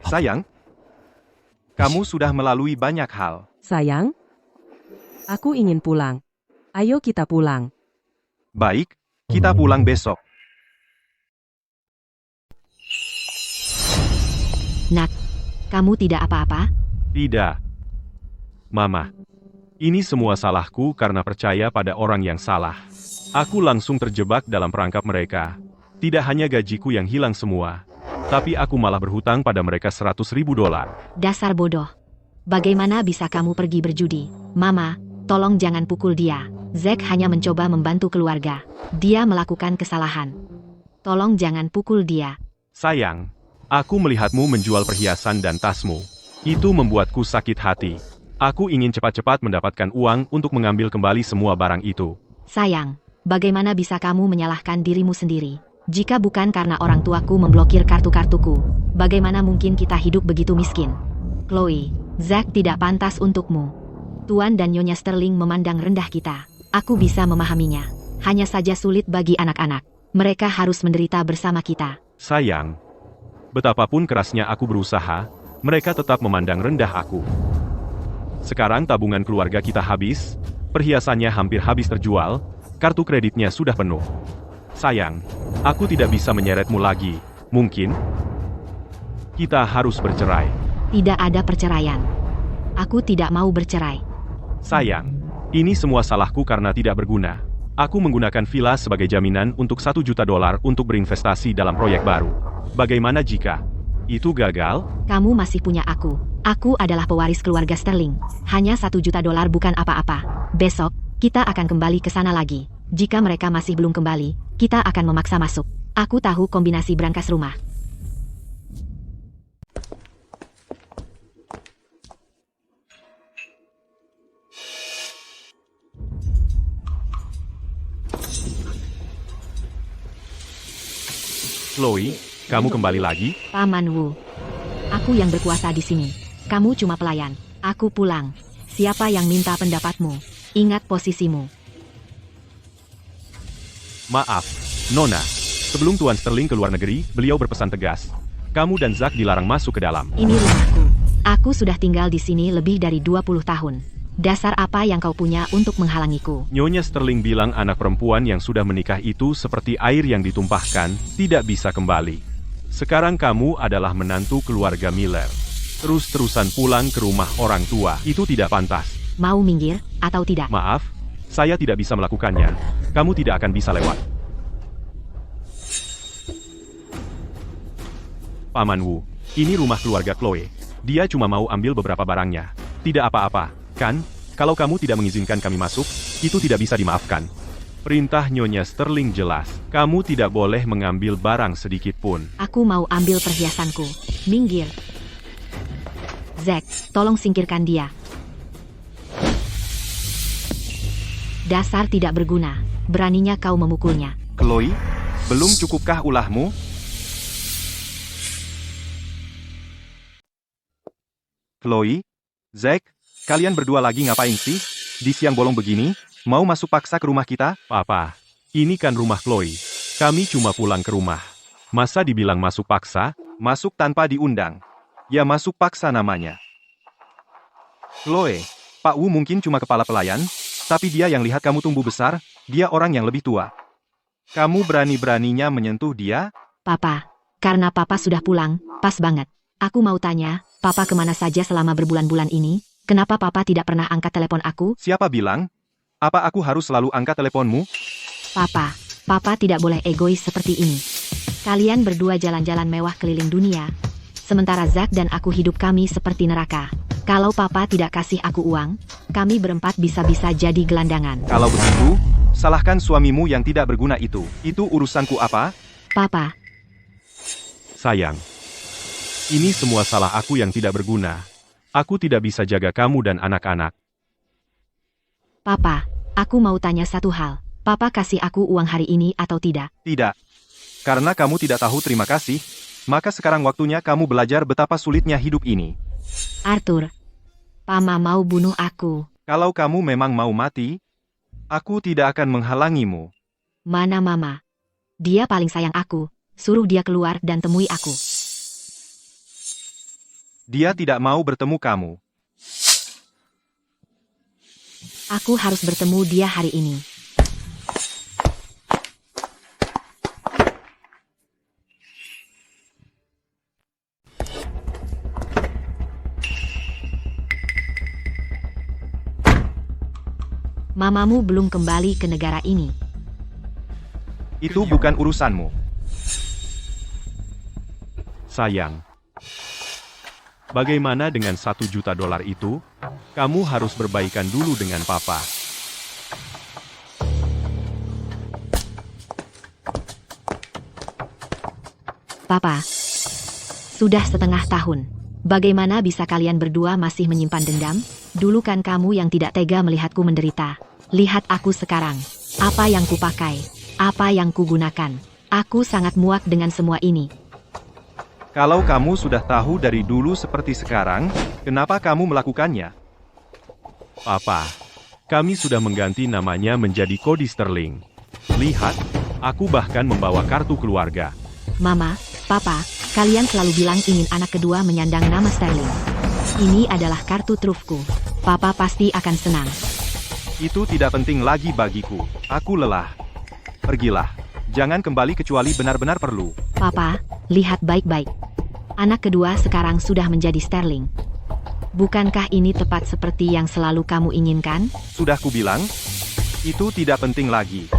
Sayang, kamu sudah melalui banyak hal. Sayang, aku ingin pulang. Ayo kita pulang. Baik, kita pulang besok. Nak, kamu tidak apa-apa? Tidak. Mama, ini semua salahku karena percaya pada orang yang salah. Aku langsung terjebak dalam perangkap mereka. Tidak hanya gajiku yang hilang semua, tapi aku malah berhutang pada mereka $100.000. Dasar bodoh. Bagaimana bisa kamu pergi berjudi? Mama, tolong jangan pukul dia. Zack hanya mencoba membantu keluarga. Dia melakukan kesalahan. Tolong jangan pukul dia. Sayang, aku melihatmu menjual perhiasan dan tasmu. Itu membuatku sakit hati. Aku ingin cepat-cepat mendapatkan uang untuk mengambil kembali semua barang itu. Sayang, bagaimana bisa kamu menyalahkan dirimu sendiri? Jika bukan karena orang tuaku memblokir kartu-kartuku, bagaimana mungkin kita hidup begitu miskin? Chloe, Zack tidak pantas untukmu. Tuan dan Nyonya Sterling memandang rendah kita. Aku bisa memahaminya. Hanya saja sulit bagi anak-anak. Mereka harus menderita bersama kita. Sayang, betapapun kerasnya aku berusaha, mereka tetap memandang rendah aku. Sekarang tabungan keluarga kita habis, perhiasannya hampir habis terjual, kartu kreditnya sudah penuh. Sayang, aku tidak bisa menyeretmu lagi. Mungkin kita harus bercerai. Tidak ada perceraian. Aku tidak mau bercerai. Sayang, ini semua salahku karena tidak berguna. Aku menggunakan villa sebagai jaminan untuk $1 juta untuk berinvestasi dalam proyek baru. Bagaimana jika itu gagal? Kamu masih punya aku. Aku adalah pewaris keluarga Sterling. Hanya $1 juta bukan apa-apa. Besok, kita akan kembali ke sana lagi. Jika mereka masih belum kembali, kita akan memaksa masuk. Aku tahu kombinasi brankas rumah. Chloe, kamu kembali lagi? Paman Wu. Aku yang berkuasa di sini. Kamu cuma pelayan. Aku pulang. Siapa yang minta pendapatmu? Ingat posisimu. Maaf, Nona. Sebelum Tuan Sterling ke luar negeri, beliau berpesan tegas. Kamu dan Zack dilarang masuk ke dalam. Ini rumahku. Aku sudah tinggal di sini lebih dari 20 tahun. Dasar apa yang kau punya untuk menghalangiku? Nyonya Sterling bilang anak perempuan yang sudah menikah itu seperti air yang ditumpahkan, tidak bisa kembali. Sekarang kamu adalah menantu keluarga Miller. Terus-terusan pulang ke rumah orang tua, itu tidak pantas. Mau minggir, atau tidak? Maaf, saya tidak bisa melakukannya. Kamu tidak akan bisa lewat. Paman Wu, ini rumah keluarga Chloe. Dia cuma mau ambil beberapa barangnya. Tidak apa-apa, kan? Kalau kamu tidak mengizinkan kami masuk, itu tidak bisa dimaafkan. Perintah Nyonya Sterling jelas. Kamu tidak boleh mengambil barang sedikit pun. Aku mau ambil perhiasanku. Minggir. Zack, tolong singkirkan dia. Dasar tidak berguna. Beraninya kau memukulnya. Chloe, belum cukupkah ulahmu? Chloe, Zack, kalian berdua lagi ngapain sih? Di siang bolong begini, mau masuk paksa ke rumah kita? Papa, ini kan rumah Chloe. Kami cuma pulang ke rumah. Masa dibilang masuk paksa? Masuk tanpa diundang. Ya masuk paksa namanya. Chloe, Pak Wu mungkin cuma kepala pelayan, tapi dia yang lihat kamu tumbuh besar, dia orang yang lebih tua. Kamu berani-beraninya menyentuh dia? Papa, karena Papa sudah pulang, pas banget. Aku mau tanya, Papa kemana saja selama berbulan-bulan ini? Kenapa Papa tidak pernah angkat telepon aku? Siapa bilang? Apa aku harus selalu angkat teleponmu? Papa tidak boleh egois seperti ini. Kalian berdua jalan-jalan mewah keliling dunia. Sementara Zack dan aku hidup kami seperti neraka. Kalau Papa tidak kasih aku uang, kami berempat bisa-bisa jadi gelandangan. Kalau begitu, salahkan suamimu yang tidak berguna itu. Itu urusanku apa? Papa, Sayang. Ini semua salah aku yang tidak berguna. Aku tidak bisa jaga kamu dan anak-anak. Papa, aku mau tanya satu hal. Papa kasih aku uang hari ini atau tidak? Tidak. Karena kamu tidak tahu terima kasih, maka sekarang waktunya kamu belajar betapa sulitnya hidup ini. Arthur, Pama mau bunuh aku. Kalau kamu memang mau mati, aku tidak akan menghalangimu. Mana Mama? Dia paling sayang aku. Suruh dia keluar dan temui aku. Dia tidak mau bertemu kamu. Aku harus bertemu dia hari ini. Mamamu belum kembali ke negara ini. Itu bukan urusanmu. Sayang. Bagaimana dengan $1 juta itu? Kamu harus berbaikan dulu dengan Papa. Papa, sudah setengah tahun. Bagaimana bisa kalian berdua masih menyimpan dendam? Dulu kan kamu yang tidak tega melihatku menderita. Lihat aku sekarang. Apa yang kupakai? Apa yang kugunakan? Aku sangat muak dengan semua ini. Kalau kamu sudah tahu dari dulu seperti sekarang, kenapa kamu melakukannya? Papa, kami sudah mengganti namanya menjadi Cody Sterling. Lihat, aku bahkan membawa kartu keluarga. Mama, Papa, kalian selalu bilang ingin anak kedua menyandang nama Sterling. Ini adalah kartu trufku. Papa pasti akan senang. Itu tidak penting lagi bagiku. Aku lelah. Pergilah. Jangan kembali kecuali benar-benar perlu. Papa, lihat baik-baik. Anak kedua sekarang sudah menjadi Sterling. Bukankah ini tepat seperti yang selalu kamu inginkan? Sudah kubilang, itu tidak penting lagi.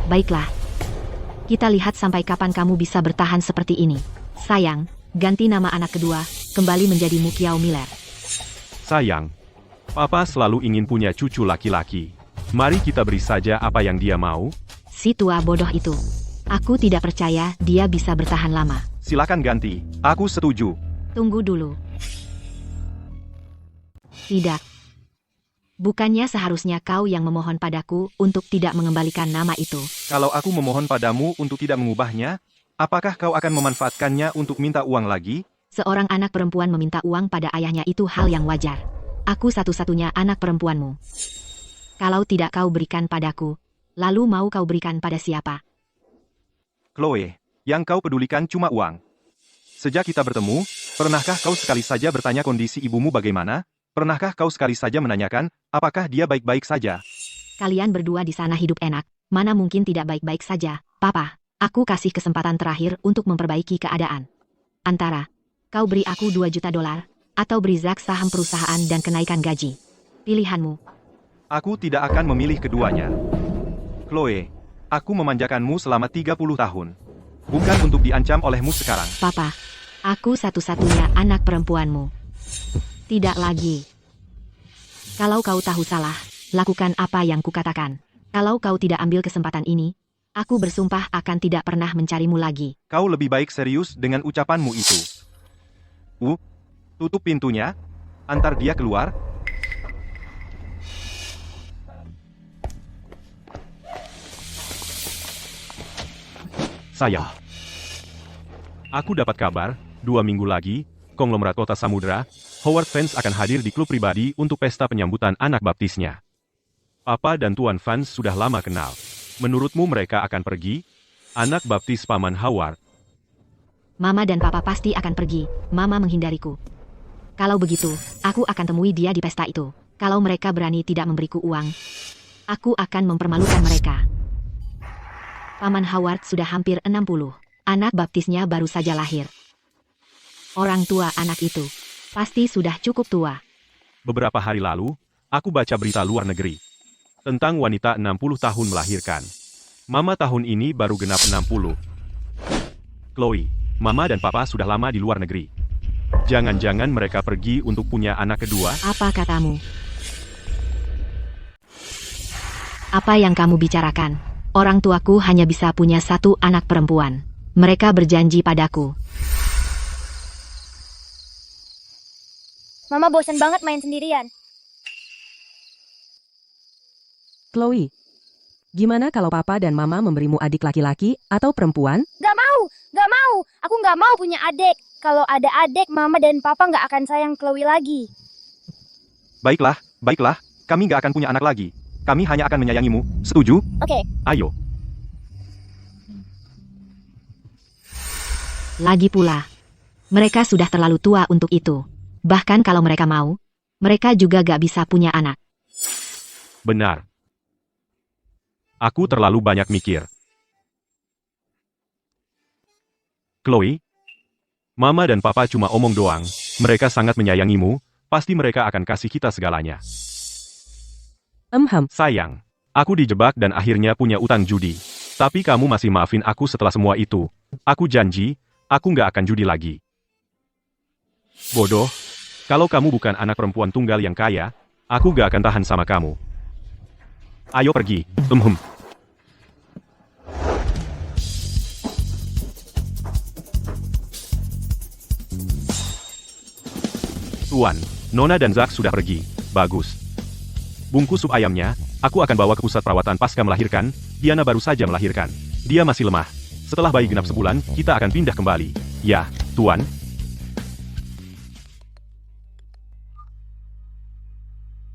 Baiklah. Kita lihat sampai kapan kamu bisa bertahan seperti ini. Sayang, ganti nama anak kedua, kembali menjadi Mukiao Miller. Sayang, Papa selalu ingin punya cucu laki-laki. Mari kita beri saja apa yang dia mau. Si tua bodoh itu. Aku tidak percaya dia bisa bertahan lama. Silakan ganti. Aku setuju. Tunggu dulu. Tidak. Bukannya seharusnya kau yang memohon padaku untuk tidak mengembalikan nama itu. Kalau aku memohon padamu untuk tidak mengubahnya, apakah kau akan memanfaatkannya untuk minta uang lagi? Seorang anak perempuan meminta uang pada ayahnya itu hal yang wajar. Aku satu-satunya anak perempuanmu. Kalau tidak kau berikan padaku, lalu mau kau berikan pada siapa? Chloe, yang kau pedulikan cuma uang. Sejak kita bertemu, pernahkah kau sekali saja bertanya kondisi ibumu bagaimana? Pernahkah kau sekali saja menanyakan, apakah dia baik-baik saja? Kalian berdua di sana hidup enak, mana mungkin tidak baik-baik saja. Papa, aku kasih kesempatan terakhir untuk memperbaiki keadaan. Antara, kau beri aku $2 juta, atau beri Zack saham perusahaan dan kenaikan gaji. Pilihanmu. Aku tidak akan memilih keduanya. Chloe, aku memanjakanmu selama 30 tahun. Bukan untuk diancam olehmu sekarang. Papa, aku satu-satunya anak perempuanmu. Tidak lagi. Kalau kau tahu salah, lakukan apa yang kukatakan. Kalau kau tidak ambil kesempatan ini, aku bersumpah akan tidak pernah mencarimu lagi. Kau lebih baik serius dengan ucapanmu itu. Tutup pintunya. Antar dia keluar. Sayang. Aku dapat kabar, 2 minggu lagi, konglomerat Kota Samudra, Howard Vance akan hadir di klub pribadi untuk pesta penyambutan anak baptisnya. Papa dan Tuan Vance sudah lama kenal. Menurutmu mereka akan pergi? Anak baptis Paman Howard. Mama dan Papa pasti akan pergi. Mama menghindariku. Kalau begitu, aku akan temui dia di pesta itu. Kalau mereka berani tidak memberiku uang, aku akan mempermalukan mereka. Paman Howard sudah hampir 60. Anak baptisnya baru saja lahir. Orang tua anak itu pasti sudah cukup tua. Beberapa hari lalu, aku baca berita luar negeri tentang wanita 60 tahun melahirkan. Mama tahun ini baru genap 60. Chloe, Mama dan Papa sudah lama di luar negeri. Jangan-jangan mereka pergi untuk punya anak kedua? Apa katamu? Apa yang kamu bicarakan? Orang tuaku hanya bisa punya 1 anak perempuan. Mereka berjanji padaku. Mama bosan banget main sendirian. Chloe, gimana kalau Papa dan Mama memberimu adik laki-laki atau perempuan? Gak mau, gak mau. Aku gak mau punya adik. Kalau ada adik, Mama dan Papa gak akan sayang Chloe lagi. Baiklah, baiklah, kami gak akan punya anak lagi. Kami hanya akan menyayangimu, setuju? Oke. Ayo. Lagi pula, mereka sudah terlalu tua untuk itu. Bahkan kalau mereka mau, mereka juga gak bisa punya anak. Benar. Aku terlalu banyak mikir. Chloe, Mama dan Papa cuma omong doang. Mereka sangat menyayangimu, pasti mereka akan kasih kita segalanya. Sayang, aku dijebak dan akhirnya punya utang judi. Tapi kamu masih maafin aku setelah semua itu. Aku janji, aku nggak akan judi lagi. Bodoh, kalau kamu bukan anak perempuan tunggal yang kaya, aku nggak akan tahan sama kamu. Ayo pergi. Tuan, Nona dan Zack sudah pergi. Bagus. Bungkus sup ayamnya, aku akan bawa ke pusat perawatan pasca melahirkan. Diana baru saja melahirkan. Dia masih lemah. Setelah bayi genap sebulan, kita akan pindah kembali. Ya, Tuan.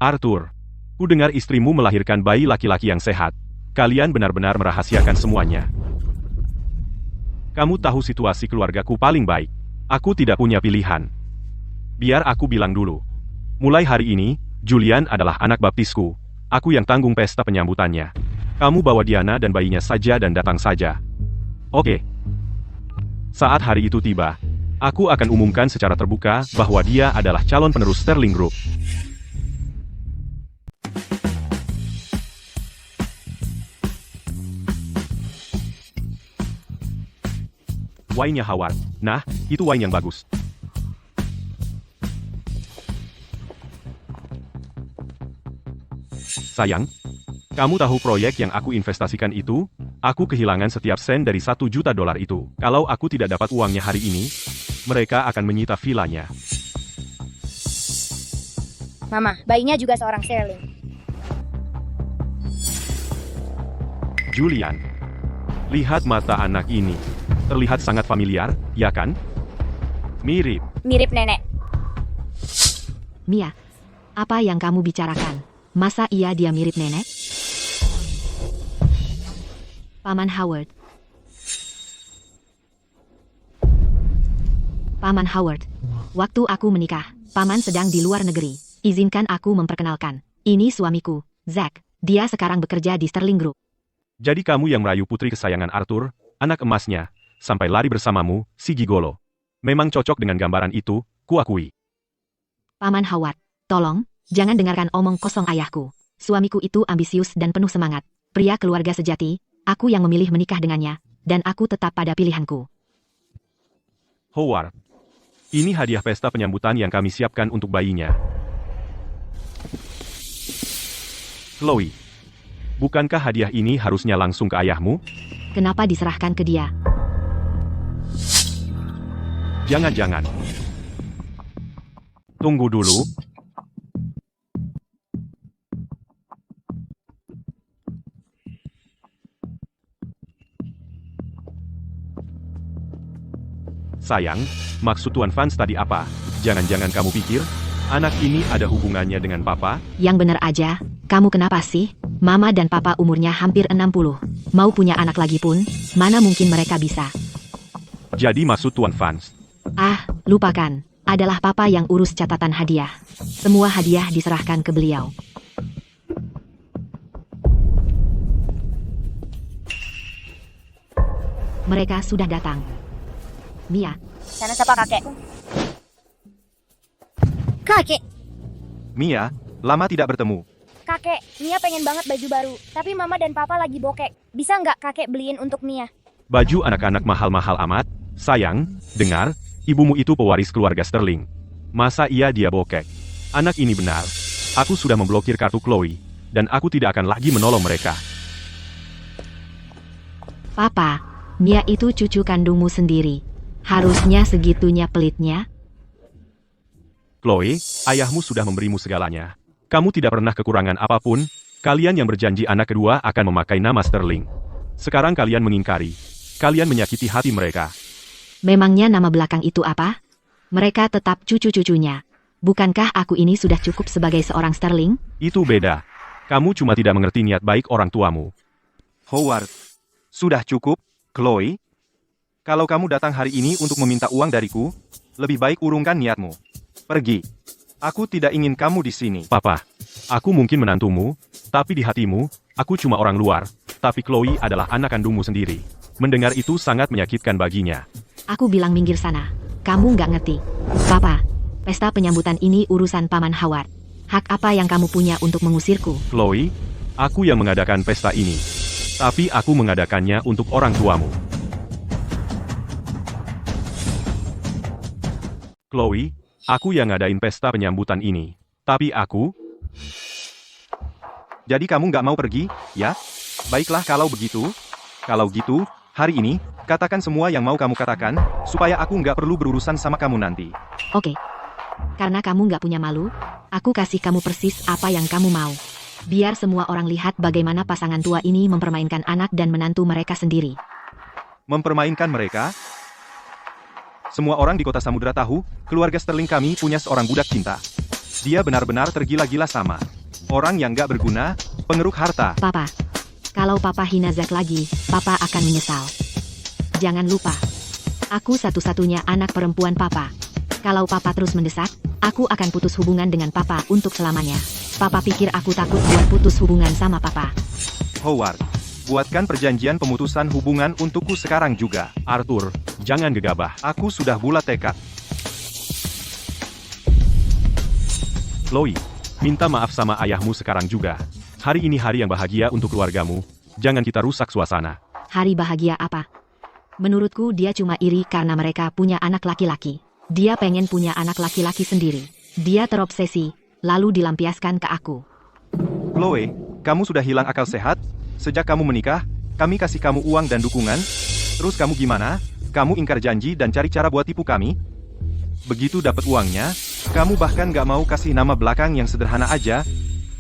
Arthur, ku dengar istrimu melahirkan bayi laki-laki yang sehat. Kalian benar-benar merahasiakan semuanya. Kamu tahu situasi keluargaku paling baik. Aku tidak punya pilihan. Biar aku bilang dulu. Mulai hari ini, Julian adalah anak baptisku. Aku yang tanggung pesta penyambutannya. Kamu bawa Diana dan bayinya saja dan datang saja. Oke. Saat hari itu tiba, aku akan umumkan secara terbuka bahwa dia adalah calon penerus Sterling Group. Wine-nya Howard. Nah, itu wine yang bagus. Sayang, kamu tahu proyek yang aku investasikan itu? Aku kehilangan setiap sen dari $1 juta itu. Kalau aku tidak dapat uangnya hari ini, mereka akan menyita vilanya. Mama, bayinya juga seorang Sterling. Julian, lihat mata anak ini. Terlihat sangat familiar, ya kan? Mirip. Mirip nenek. Mia, apa yang kamu bicarakan? Masa iya dia mirip nenek? Paman Howard. Paman Howard. Waktu aku menikah, Paman sedang di luar negeri. Izinkan aku memperkenalkan. Ini suamiku, Zack. Dia sekarang bekerja di Sterling Group. Jadi kamu yang merayu putri kesayangan Arthur, anak emasnya, sampai lari bersamamu, si gigolo. Memang cocok dengan gambaran itu, kuakui. Paman Howard, tolong, jangan dengarkan omong kosong ayahku. Suamiku itu ambisius dan penuh semangat. Pria keluarga sejati, aku yang memilih menikah dengannya, dan aku tetap pada pilihanku. Howard, ini hadiah pesta penyambutan yang kami siapkan untuk bayinya. Chloe, bukankah hadiah ini harusnya langsung ke ayahmu? Kenapa diserahkan ke dia? Jangan-jangan. Tunggu dulu. Sayang, maksud Tuan Vance tadi apa? Jangan-jangan kamu pikir, anak ini ada hubungannya dengan papa? Yang bener aja, kamu kenapa sih? Mama dan papa umurnya hampir 60. Mau punya anak lagi pun, mana mungkin mereka bisa? Jadi maksud Tuan Vance, Ah, lupakan. Adalah papa yang urus catatan hadiah. Semua hadiah diserahkan ke beliau. Mereka sudah datang. Mia, Sana siapa kakek? Kakek, Mia, lama tidak bertemu. kakek, Mia pengen banget baju baru. Tapi mama dan papa lagi bokek. Bisa nggak kakek beliin untuk Mia? Baju anak-anak mahal-mahal amat? Sayang, dengar, ibumu itu pewaris keluarga Sterling. Masa iya dia bokek? Anak ini benar. Aku sudah memblokir kartu Chloe, dan aku tidak akan lagi menolong mereka. papa, Mia itu cucu kandungmu sendiri. Harusnya segitunya pelitnya. Chloe, ayahmu sudah memberimu segalanya. Kamu tidak pernah kekurangan apapun. Kalian yang berjanji anak kedua akan memakai nama Sterling. Sekarang kalian mengingkari. Kalian menyakiti hati mereka. Memangnya nama belakang itu apa? Mereka tetap cucu-cucunya. Bukankah aku ini sudah cukup sebagai seorang Sterling? Itu beda. Kamu cuma tidak mengerti niat baik orang tuamu. Howard, sudah cukup, Chloe. Kalau kamu datang hari ini untuk meminta uang dariku, lebih baik urungkan niatmu. Pergi. Aku tidak ingin kamu di sini. Papa, aku mungkin menantumu, tapi di hatimu, aku cuma orang luar. Tapi Chloe adalah anak kandungmu sendiri. Mendengar itu sangat menyakitkan baginya. Aku bilang minggir sana. Kamu nggak ngerti. Papa, pesta penyambutan ini urusan Paman Howard. Hak apa yang kamu punya untuk mengusirku? Chloe, aku yang mengadakan pesta ini. Tapi aku mengadakannya untuk orang tuamu. Chloe, aku yang ngadain pesta penyambutan ini. Tapi aku... Jadi kamu nggak mau pergi, ya? Baiklah kalau begitu. Kalau gitu, hari ini, katakan semua yang mau kamu katakan, supaya aku nggak perlu berurusan sama kamu nanti. Oke. Karena kamu nggak punya malu, aku kasih kamu persis apa yang kamu mau. Biar semua orang lihat bagaimana pasangan tua ini mempermainkan anak dan menantu mereka sendiri. Mempermainkan mereka? Semua orang di kota Samudra tahu, keluarga Sterling kami punya seorang budak cinta. Dia benar-benar tergila-gila sama orang yang gak berguna, pengeruk harta. Papa, kalau Papa hina Zack lagi, Papa akan menyesal. Jangan lupa, aku satu-satunya anak perempuan Papa. Kalau Papa terus mendesak, aku akan putus hubungan dengan Papa untuk selamanya. Papa pikir aku takut buat putus hubungan sama Papa. Howard, buatkan perjanjian pemutusan hubungan untukku sekarang juga. Arthur, jangan gegabah. Aku sudah bulat tekad. Chloe, minta maaf sama ayahmu sekarang juga. Hari ini hari yang bahagia untuk keluargamu. Jangan kita rusak suasana. Hari bahagia apa? Menurutku dia cuma iri karena mereka punya anak laki-laki. Dia pengen punya anak laki-laki sendiri. Dia terobsesi, lalu dilampiaskan ke aku. Chloe, kamu sudah hilang akal sehat? Sejak kamu menikah, kami kasih kamu uang dan dukungan. Terus kamu gimana? Kamu ingkar janji dan cari cara buat tipu kami? Begitu dapat uangnya, kamu bahkan gak mau kasih nama belakang yang sederhana aja.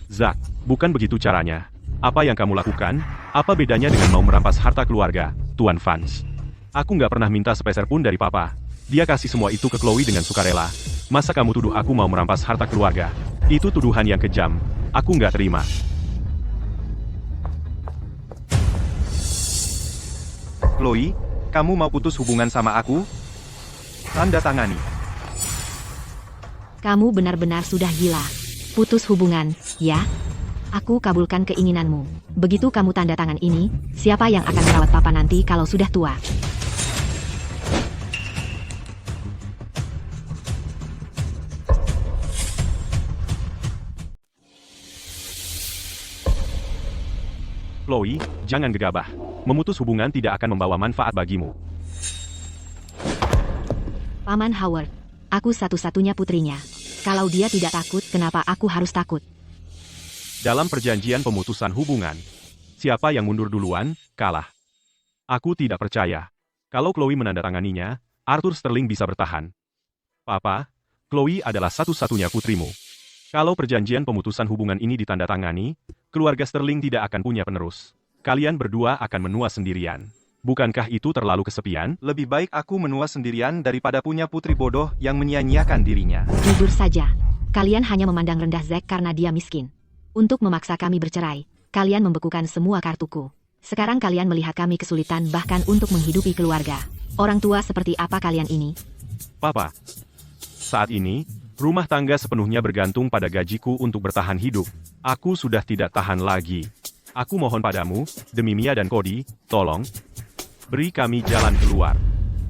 Zack, bukan begitu caranya. Apa yang kamu lakukan? Apa bedanya dengan mau merampas harta keluarga, Tuan Vance? Aku gak pernah minta sepeser pun dari Papa. Dia kasih semua itu ke Chloe dengan sukarela. Masa kamu tuduh aku mau merampas harta keluarga? Itu tuduhan yang kejam. Aku nggak terima. Chloe, kamu mau putus hubungan sama aku? Tanda tangani. Kamu benar-benar sudah gila. Putus hubungan, ya? Aku kabulkan keinginanmu. Begitu kamu tanda tangan ini, siapa yang akan merawat Papa nanti kalau sudah tua? Chloe, jangan gegabah. Memutus hubungan tidak akan membawa manfaat bagimu. Paman Howard, aku satu-satunya putrinya. Kalau dia tidak takut, kenapa aku harus takut? Dalam perjanjian pemutusan hubungan, siapa yang mundur duluan, kalah. Aku tidak percaya. Kalau Chloe menandatanganinya, Arthur Sterling bisa bertahan. Papa, Chloe adalah satu-satunya putrimu. Kalau perjanjian pemutusan hubungan ini ditandatangani, keluarga Sterling tidak akan punya penerus. Kalian berdua akan menua sendirian. Bukankah itu terlalu kesepian? Lebih baik aku menua sendirian daripada punya putri bodoh yang menyia-nyiakan dirinya. Jujur saja, kalian hanya memandang rendah Zack karena dia miskin. Untuk memaksa kami bercerai, kalian membekukan semua kartuku. Sekarang kalian melihat kami kesulitan bahkan untuk menghidupi keluarga. Orang tua seperti apa kalian ini? Papa, saat ini, rumah tangga sepenuhnya bergantung pada gajiku untuk bertahan hidup. Aku sudah tidak tahan lagi. Aku mohon padamu, demi Mia dan Cody, tolong, beri kami jalan keluar.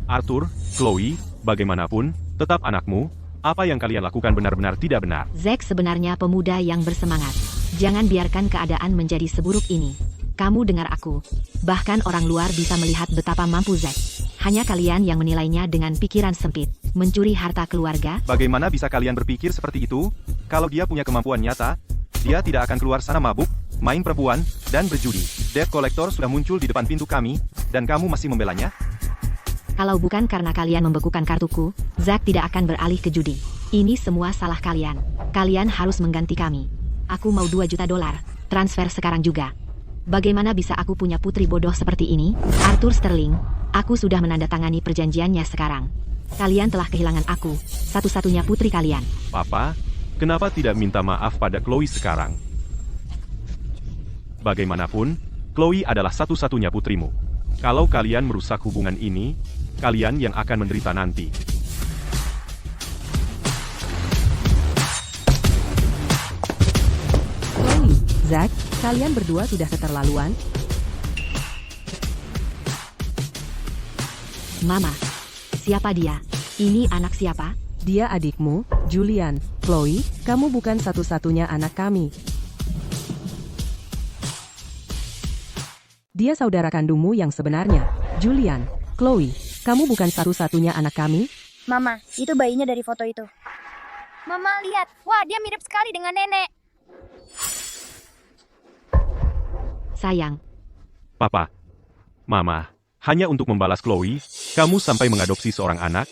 Arthur, Chloe, bagaimanapun, tetap anakmu. Apa yang kalian lakukan benar-benar tidak benar. Zack sebenarnya pemuda yang bersemangat. Jangan biarkan keadaan menjadi seburuk ini. Kamu dengar aku. Bahkan orang luar bisa melihat betapa mampu Zack. Hanya kalian yang menilainya dengan pikiran sempit. Mencuri harta keluarga. Bagaimana bisa kalian berpikir seperti itu? Kalau dia punya kemampuan nyata, dia tidak akan keluar sana mabuk, main perempuan, dan berjudi. Debt collector sudah muncul di depan pintu kami, dan kamu masih membelanya? Kalau bukan karena kalian membekukan kartuku, Zack tidak akan beralih ke judi. Ini semua salah kalian. Kalian harus mengganti kami. Aku mau $2 juta. Transfer sekarang juga. Bagaimana bisa aku punya putri bodoh seperti ini? Arthur Sterling, aku sudah menandatangani perjanjiannya sekarang. Kalian telah kehilangan aku, satu-satunya putri kalian. Papa, kenapa tidak minta maaf pada Chloe sekarang? Bagaimanapun, Chloe adalah satu-satunya putrimu. Kalau kalian merusak hubungan ini, kalian yang akan menderita nanti. Chloe, Zack, kalian berdua sudah keterlaluan. Mama, siapa dia? Ini anak siapa? Dia adikmu, Julian. Chloe, kamu bukan satu-satunya anak kami. Dia saudara kandungmu yang sebenarnya. Julian, Chloe, kamu bukan satu-satunya anak kami? Mama, itu bayinya dari foto itu. Mama, lihat. Wah, dia mirip sekali dengan nenek. Sayang, Papa, Mama, hanya untuk membalas Chloe, kamu sampai mengadopsi seorang anak,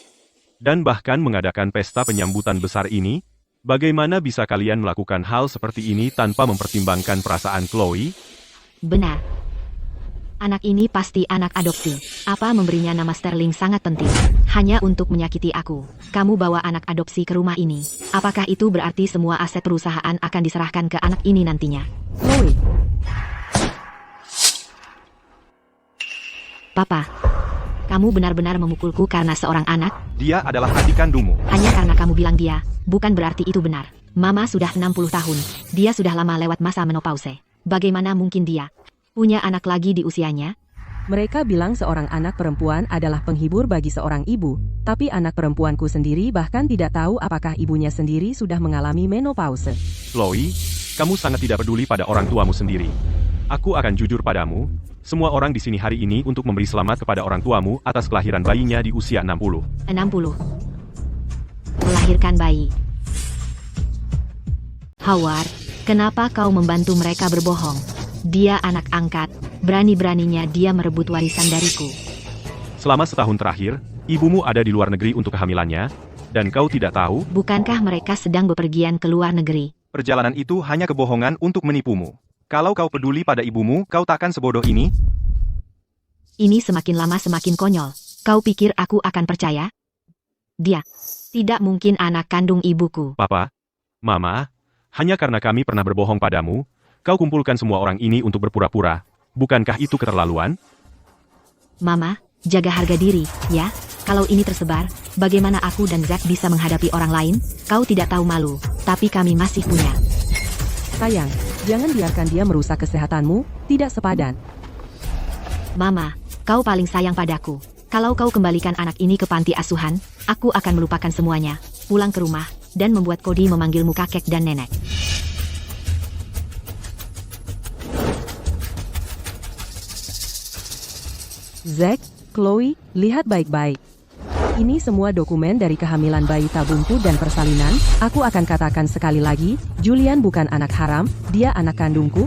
dan bahkan mengadakan pesta penyambutan besar ini? Bagaimana bisa kalian melakukan hal seperti ini tanpa mempertimbangkan perasaan Chloe? benar. Anak ini pasti anak adopsi. Apa memberinya nama Sterling sangat penting. Hanya untuk menyakiti aku. Kamu bawa anak adopsi ke rumah ini. Apakah itu berarti semua aset perusahaan akan diserahkan ke anak ini nantinya? Chloe, Papa, kamu benar-benar memukulku karena seorang anak? Dia adalah adik kandungmu. Hanya karena kamu bilang dia, bukan berarti itu benar. Mama sudah 60 tahun. Dia sudah lama lewat masa menopause. Bagaimana mungkin dia punya anak lagi di usianya? mereka bilang seorang anak perempuan adalah penghibur bagi seorang ibu, tapi anak perempuanku sendiri bahkan tidak tahu apakah ibunya sendiri sudah mengalami menopause. Chloe, kamu sangat tidak peduli pada orang tuamu sendiri. Aku akan jujur padamu, semua orang di sini hari ini untuk memberi selamat kepada orang tuamu atas kelahiran bayinya di usia 60. 60. Melahirkan bayi. Howard, kenapa kau membantu mereka berbohong? Dia anak angkat, berani-beraninya dia merebut warisan dariku. Selama setahun terakhir, ibumu ada di luar negeri untuk kehamilannya, dan kau tidak tahu? Bukankah mereka sedang bepergian ke luar negeri? Perjalanan itu hanya kebohongan untuk menipumu. Kalau kau peduli pada ibumu, kau takkan sebodoh ini? Ini semakin lama semakin konyol. Kau pikir aku akan percaya? Dia tidak mungkin anak kandung ibuku. Papa, Mama, hanya karena kami pernah berbohong padamu, kau kumpulkan semua orang ini untuk berpura-pura. Bukankah itu keterlaluan? Mama, jaga harga diri, ya. Kalau ini tersebar, bagaimana aku dan Zack bisa menghadapi orang lain? Kau tidak tahu malu, tapi kami masih punya. Sayang, jangan biarkan dia merusak kesehatanmu, tidak sepadan. Mama, kau paling sayang padaku. Kalau kau kembalikan anak ini ke panti asuhan, aku akan melupakan semuanya, pulang ke rumah, dan membuat Cody memanggilmu kakek dan nenek. Zack, Chloe, lihat baik-baik. Ini semua dokumen dari kehamilan bayi tabungku dan persalinan. Aku akan katakan sekali lagi, Julian bukan anak haram, dia anak kandungku.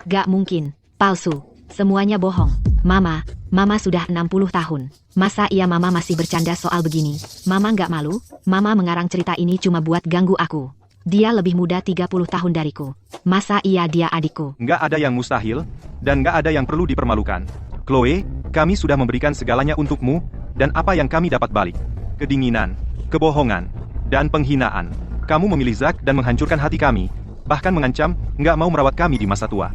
Gak mungkin, palsu. Semuanya bohong. Mama sudah 60 tahun. Masa iya Mama masih bercanda soal begini? Mama gak malu? Mama mengarang cerita ini cuma buat ganggu aku. Dia lebih muda 30 tahun dariku. Masa iya dia adikku? Nggak ada yang mustahil, dan nggak ada yang perlu dipermalukan. Chloe, kami sudah memberikan segalanya untukmu, dan apa yang kami dapat balik? Kedinginan, kebohongan, dan penghinaan. Kamu memilih Zack dan menghancurkan hati kami, bahkan mengancam, nggak mau merawat kami di masa tua.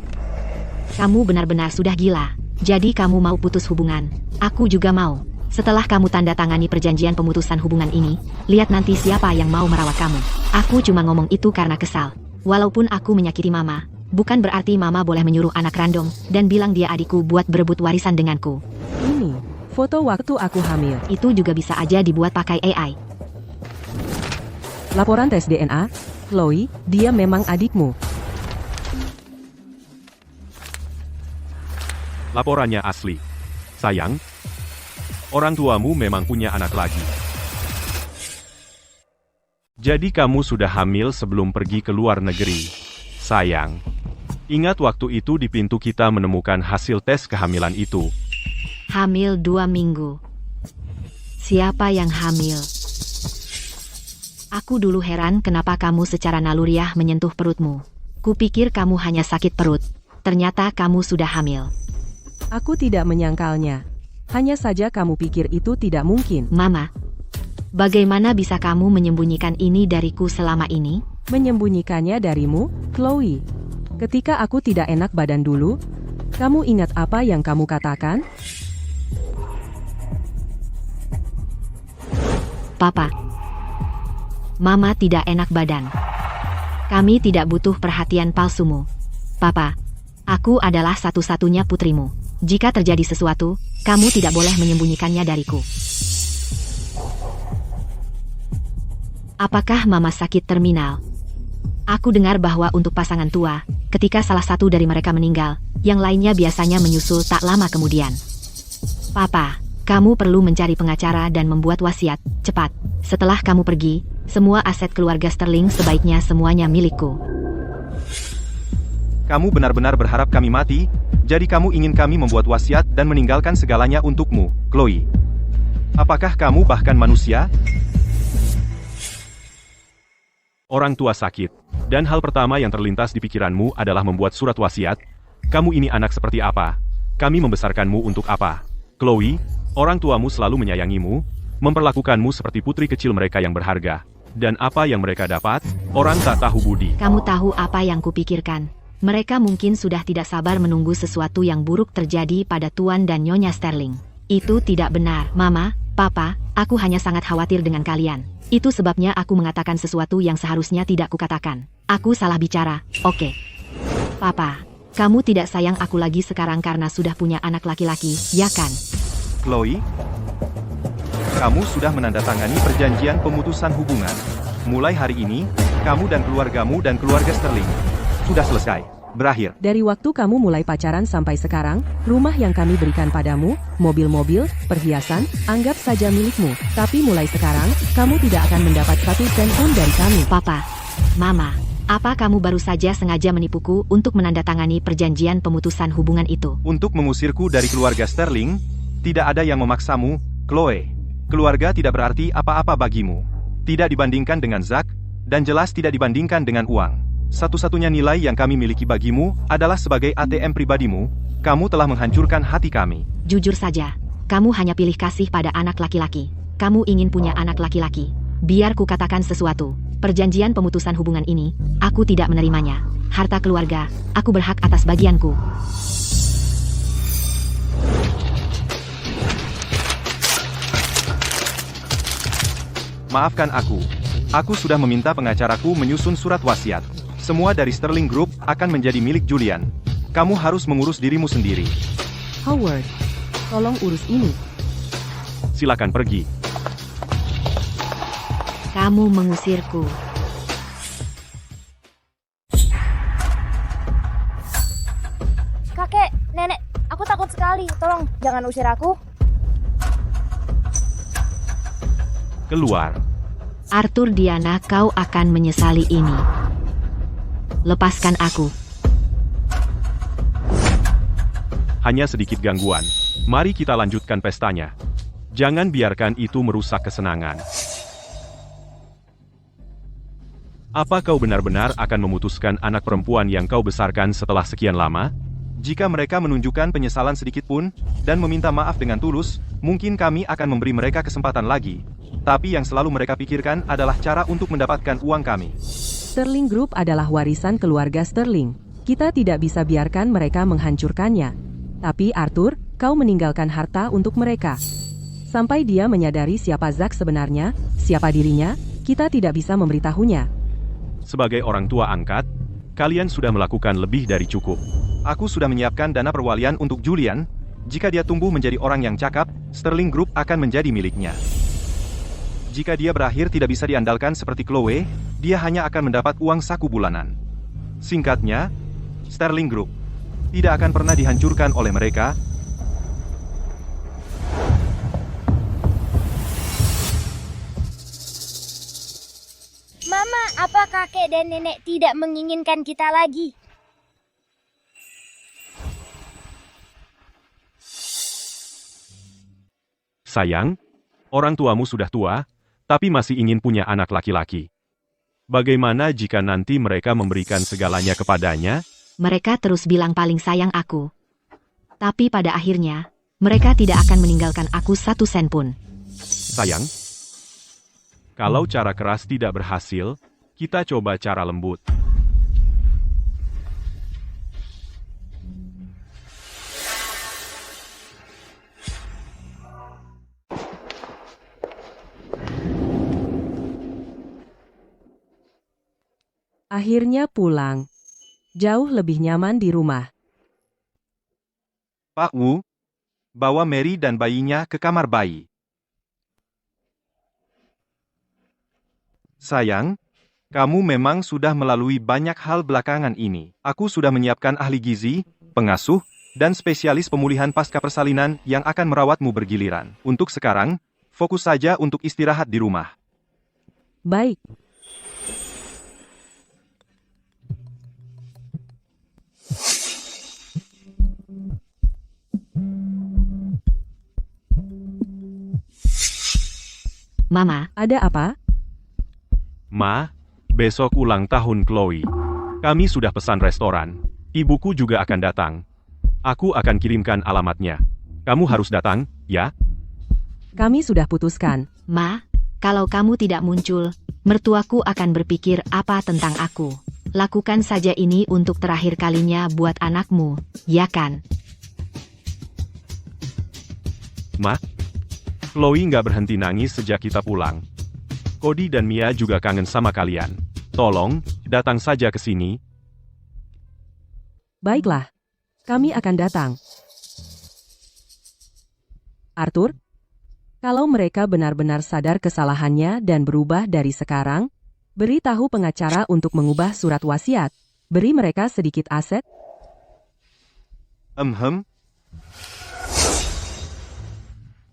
Kamu benar-benar sudah gila. Jadi kamu mau putus hubungan? Aku juga mau. Setelah kamu tanda tangani perjanjian pemutusan hubungan ini, lihat nanti siapa yang mau merawat kamu. Aku cuma ngomong itu karena kesal. Walaupun aku menyakiti Mama, bukan berarti Mama boleh menyuruh anak random dan bilang dia adikku buat berebut warisan denganku. Ini, foto waktu aku hamil. Itu juga bisa aja dibuat pakai AI. Laporan tes DNA, Chloe, dia memang adikmu. Laporannya asli. Sayang, orang tuamu memang punya anak lagi. Jadi kamu sudah hamil sebelum pergi ke luar negeri. Sayang. Ingat waktu itu di pintu kita menemukan hasil tes kehamilan itu. Hamil 2 minggu. Siapa yang hamil? Aku dulu heran kenapa kamu secara naluriah menyentuh perutmu. Kupikir kamu hanya sakit perut. Ternyata kamu sudah hamil. Aku tidak menyangkalnya. Hanya saja kamu pikir itu tidak mungkin. Mama, bagaimana bisa kamu menyembunyikan ini dariku selama ini? Menyembunyikannya darimu, Chloe. Ketika aku tidak enak badan dulu, kamu ingat apa yang kamu katakan? Papa, Mama tidak enak badan. Kami tidak butuh perhatian palsumu. Papa, aku adalah satu-satunya putrimu. Jika terjadi sesuatu, kamu tidak boleh menyembunyikannya dariku. Apakah Mama sakit terminal? Aku dengar bahwa untuk pasangan tua, ketika salah satu dari mereka meninggal, yang lainnya biasanya menyusul tak lama kemudian. Papa, kamu perlu mencari pengacara dan membuat wasiat, cepat. Setelah kamu pergi, semua aset keluarga Sterling sebaiknya semuanya milikku. Kamu benar-benar berharap kami mati, jadi kamu ingin kami membuat wasiat dan meninggalkan segalanya untukmu, Chloe. Apakah kamu bahkan manusia? Orang tua sakit, dan hal pertama yang terlintas di pikiranmu adalah membuat surat wasiat. Kamu ini anak seperti apa? Kami membesarkanmu untuk apa? Chloe, orang tuamu selalu menyayangimu, memperlakukanmu seperti putri kecil mereka yang berharga. Dan apa yang mereka dapat? Orang tak tahu budi. Kamu tahu apa yang kupikirkan? Mereka mungkin sudah tidak sabar menunggu sesuatu yang buruk terjadi pada Tuan dan Nyonya Sterling. Itu tidak benar, Mama, Papa, aku hanya sangat khawatir dengan kalian. Itu sebabnya aku mengatakan sesuatu yang seharusnya tidak kukatakan. Aku salah bicara, oke. Papa, kamu tidak sayang aku lagi sekarang karena sudah punya anak laki-laki, ya kan? Chloe, kamu sudah menandatangani perjanjian pemutusan hubungan. Mulai hari ini, kamu dan keluargamu dan keluarga Sterling sudah selesai, berakhir. Dari waktu kamu mulai pacaran sampai sekarang, rumah yang kami berikan padamu, mobil-mobil, perhiasan, anggap saja milikmu. Tapi mulai sekarang, kamu tidak akan mendapat satu sen pun dari kami. Papa, Mama, apa kamu baru saja sengaja menipuku untuk menandatangani perjanjian pemutusan hubungan itu? Untuk mengusirku dari keluarga Sterling, tidak ada yang memaksamu, Chloe. Keluarga tidak berarti apa-apa bagimu. Tidak dibandingkan dengan Zack, dan jelas tidak dibandingkan dengan uang. Satu-satunya nilai yang kami miliki bagimu adalah sebagai ATM pribadimu. Kamu telah menghancurkan hati kami. Jujur saja, kamu hanya pilih kasih pada anak laki-laki. Kamu ingin punya anak laki-laki. Biar ku katakan sesuatu. Perjanjian pemutusan hubungan ini, aku tidak menerimanya. Harta keluarga, aku berhak atas bagianku. Maafkan aku. Aku sudah meminta pengacaraku menyusun surat wasiat. Semua dari Sterling Group akan menjadi milik Julian. Kamu harus mengurus dirimu sendiri. Howard, tolong urus ini. Silakan pergi. Kamu mengusirku. kakek, nenek, aku takut sekali. Tolong, jangan usir aku. Keluar. Arthur Diana, kau akan menyesali ini. Lepaskan aku. Hanya sedikit gangguan. Mari kita lanjutkan pestanya. Jangan biarkan itu merusak kesenangan. Apa kau benar-benar akan memutuskan anak perempuan yang kau besarkan setelah sekian lama? Jika mereka menunjukkan penyesalan sedikit pun, dan meminta maaf dengan tulus, mungkin kami akan memberi mereka kesempatan lagi. Tapi yang selalu mereka pikirkan adalah cara untuk mendapatkan uang kami. Sterling Group adalah warisan keluarga Sterling. Kita tidak bisa biarkan mereka menghancurkannya. Tapi Arthur, kau meninggalkan harta untuk mereka. Sampai dia menyadari siapa Zack sebenarnya, siapa dirinya, kita tidak bisa memberitahunya. Sebagai orang tua angkat, kalian sudah melakukan lebih dari cukup. Aku sudah menyiapkan dana perwalian untuk Julian. Jika dia tumbuh menjadi orang yang cakap, Sterling Group akan menjadi miliknya. Jika dia berakhir tidak bisa diandalkan seperti Chloe, dia hanya akan mendapat uang saku bulanan. Singkatnya, Sterling Group tidak akan pernah dihancurkan oleh mereka. Mama, apa kakek dan nenek tidak menginginkan kita lagi? Sayang, orang tuamu sudah tua, tapi masih ingin punya anak laki-laki. Bagaimana jika nanti mereka memberikan segalanya kepadanya? Mereka terus bilang paling sayang aku. Tapi pada akhirnya, mereka tidak akan meninggalkan aku satu sen pun. Sayang, kalau cara keras tidak berhasil, kita coba cara lembut. Akhirnya pulang. Jauh lebih nyaman di rumah. Pak Wu, bawa Mary dan bayinya ke kamar bayi. Sayang, kamu memang sudah melalui banyak hal belakangan ini. Aku sudah menyiapkan ahli gizi, pengasuh, dan spesialis pemulihan pasca persalinan yang akan merawatmu bergiliran. Untuk sekarang, fokus saja untuk istirahat di rumah. Baik. Mama, Ada apa? Ma, besok ulang tahun Chloe. Kami sudah pesan restoran. Ibuku juga akan datang. Aku akan kirimkan alamatnya. Kamu harus datang, ya? Kami sudah putuskan. Ma, kalau kamu tidak muncul, mertuaku akan berpikir apa tentang aku. Lakukan saja ini untuk terakhir kalinya buat anakmu, ya kan? Ma, Chloe nggak berhenti nangis sejak kita pulang. Cody dan Mia juga kangen sama kalian. Tolong, datang saja ke sini. Baiklah. Kami akan datang. Arthur, kalau mereka benar-benar sadar kesalahannya dan berubah dari sekarang, beritahu pengacara untuk mengubah surat wasiat. Beri mereka sedikit aset.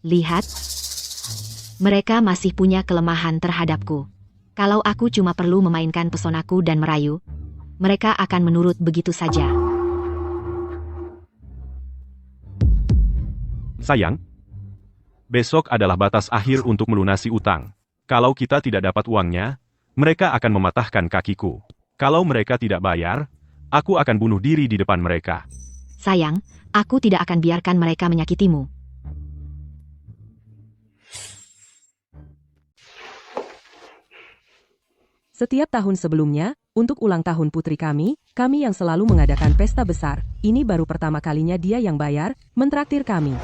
Lihat, mereka masih punya kelemahan terhadapku. Kalau aku cuma perlu memainkan pesonaku dan merayu, mereka akan menurut begitu saja. Sayang, besok adalah batas akhir untuk melunasi utang. Kalau kita tidak dapat uangnya, mereka akan mematahkan kakiku. Kalau mereka tidak bayar, aku akan bunuh diri di depan mereka. Sayang, aku tidak akan biarkan mereka menyakitimu. Setiap tahun sebelumnya, untuk ulang tahun putri kami yang selalu mengadakan pesta besar. Ini baru pertama kalinya dia yang bayar, mentraktir kami.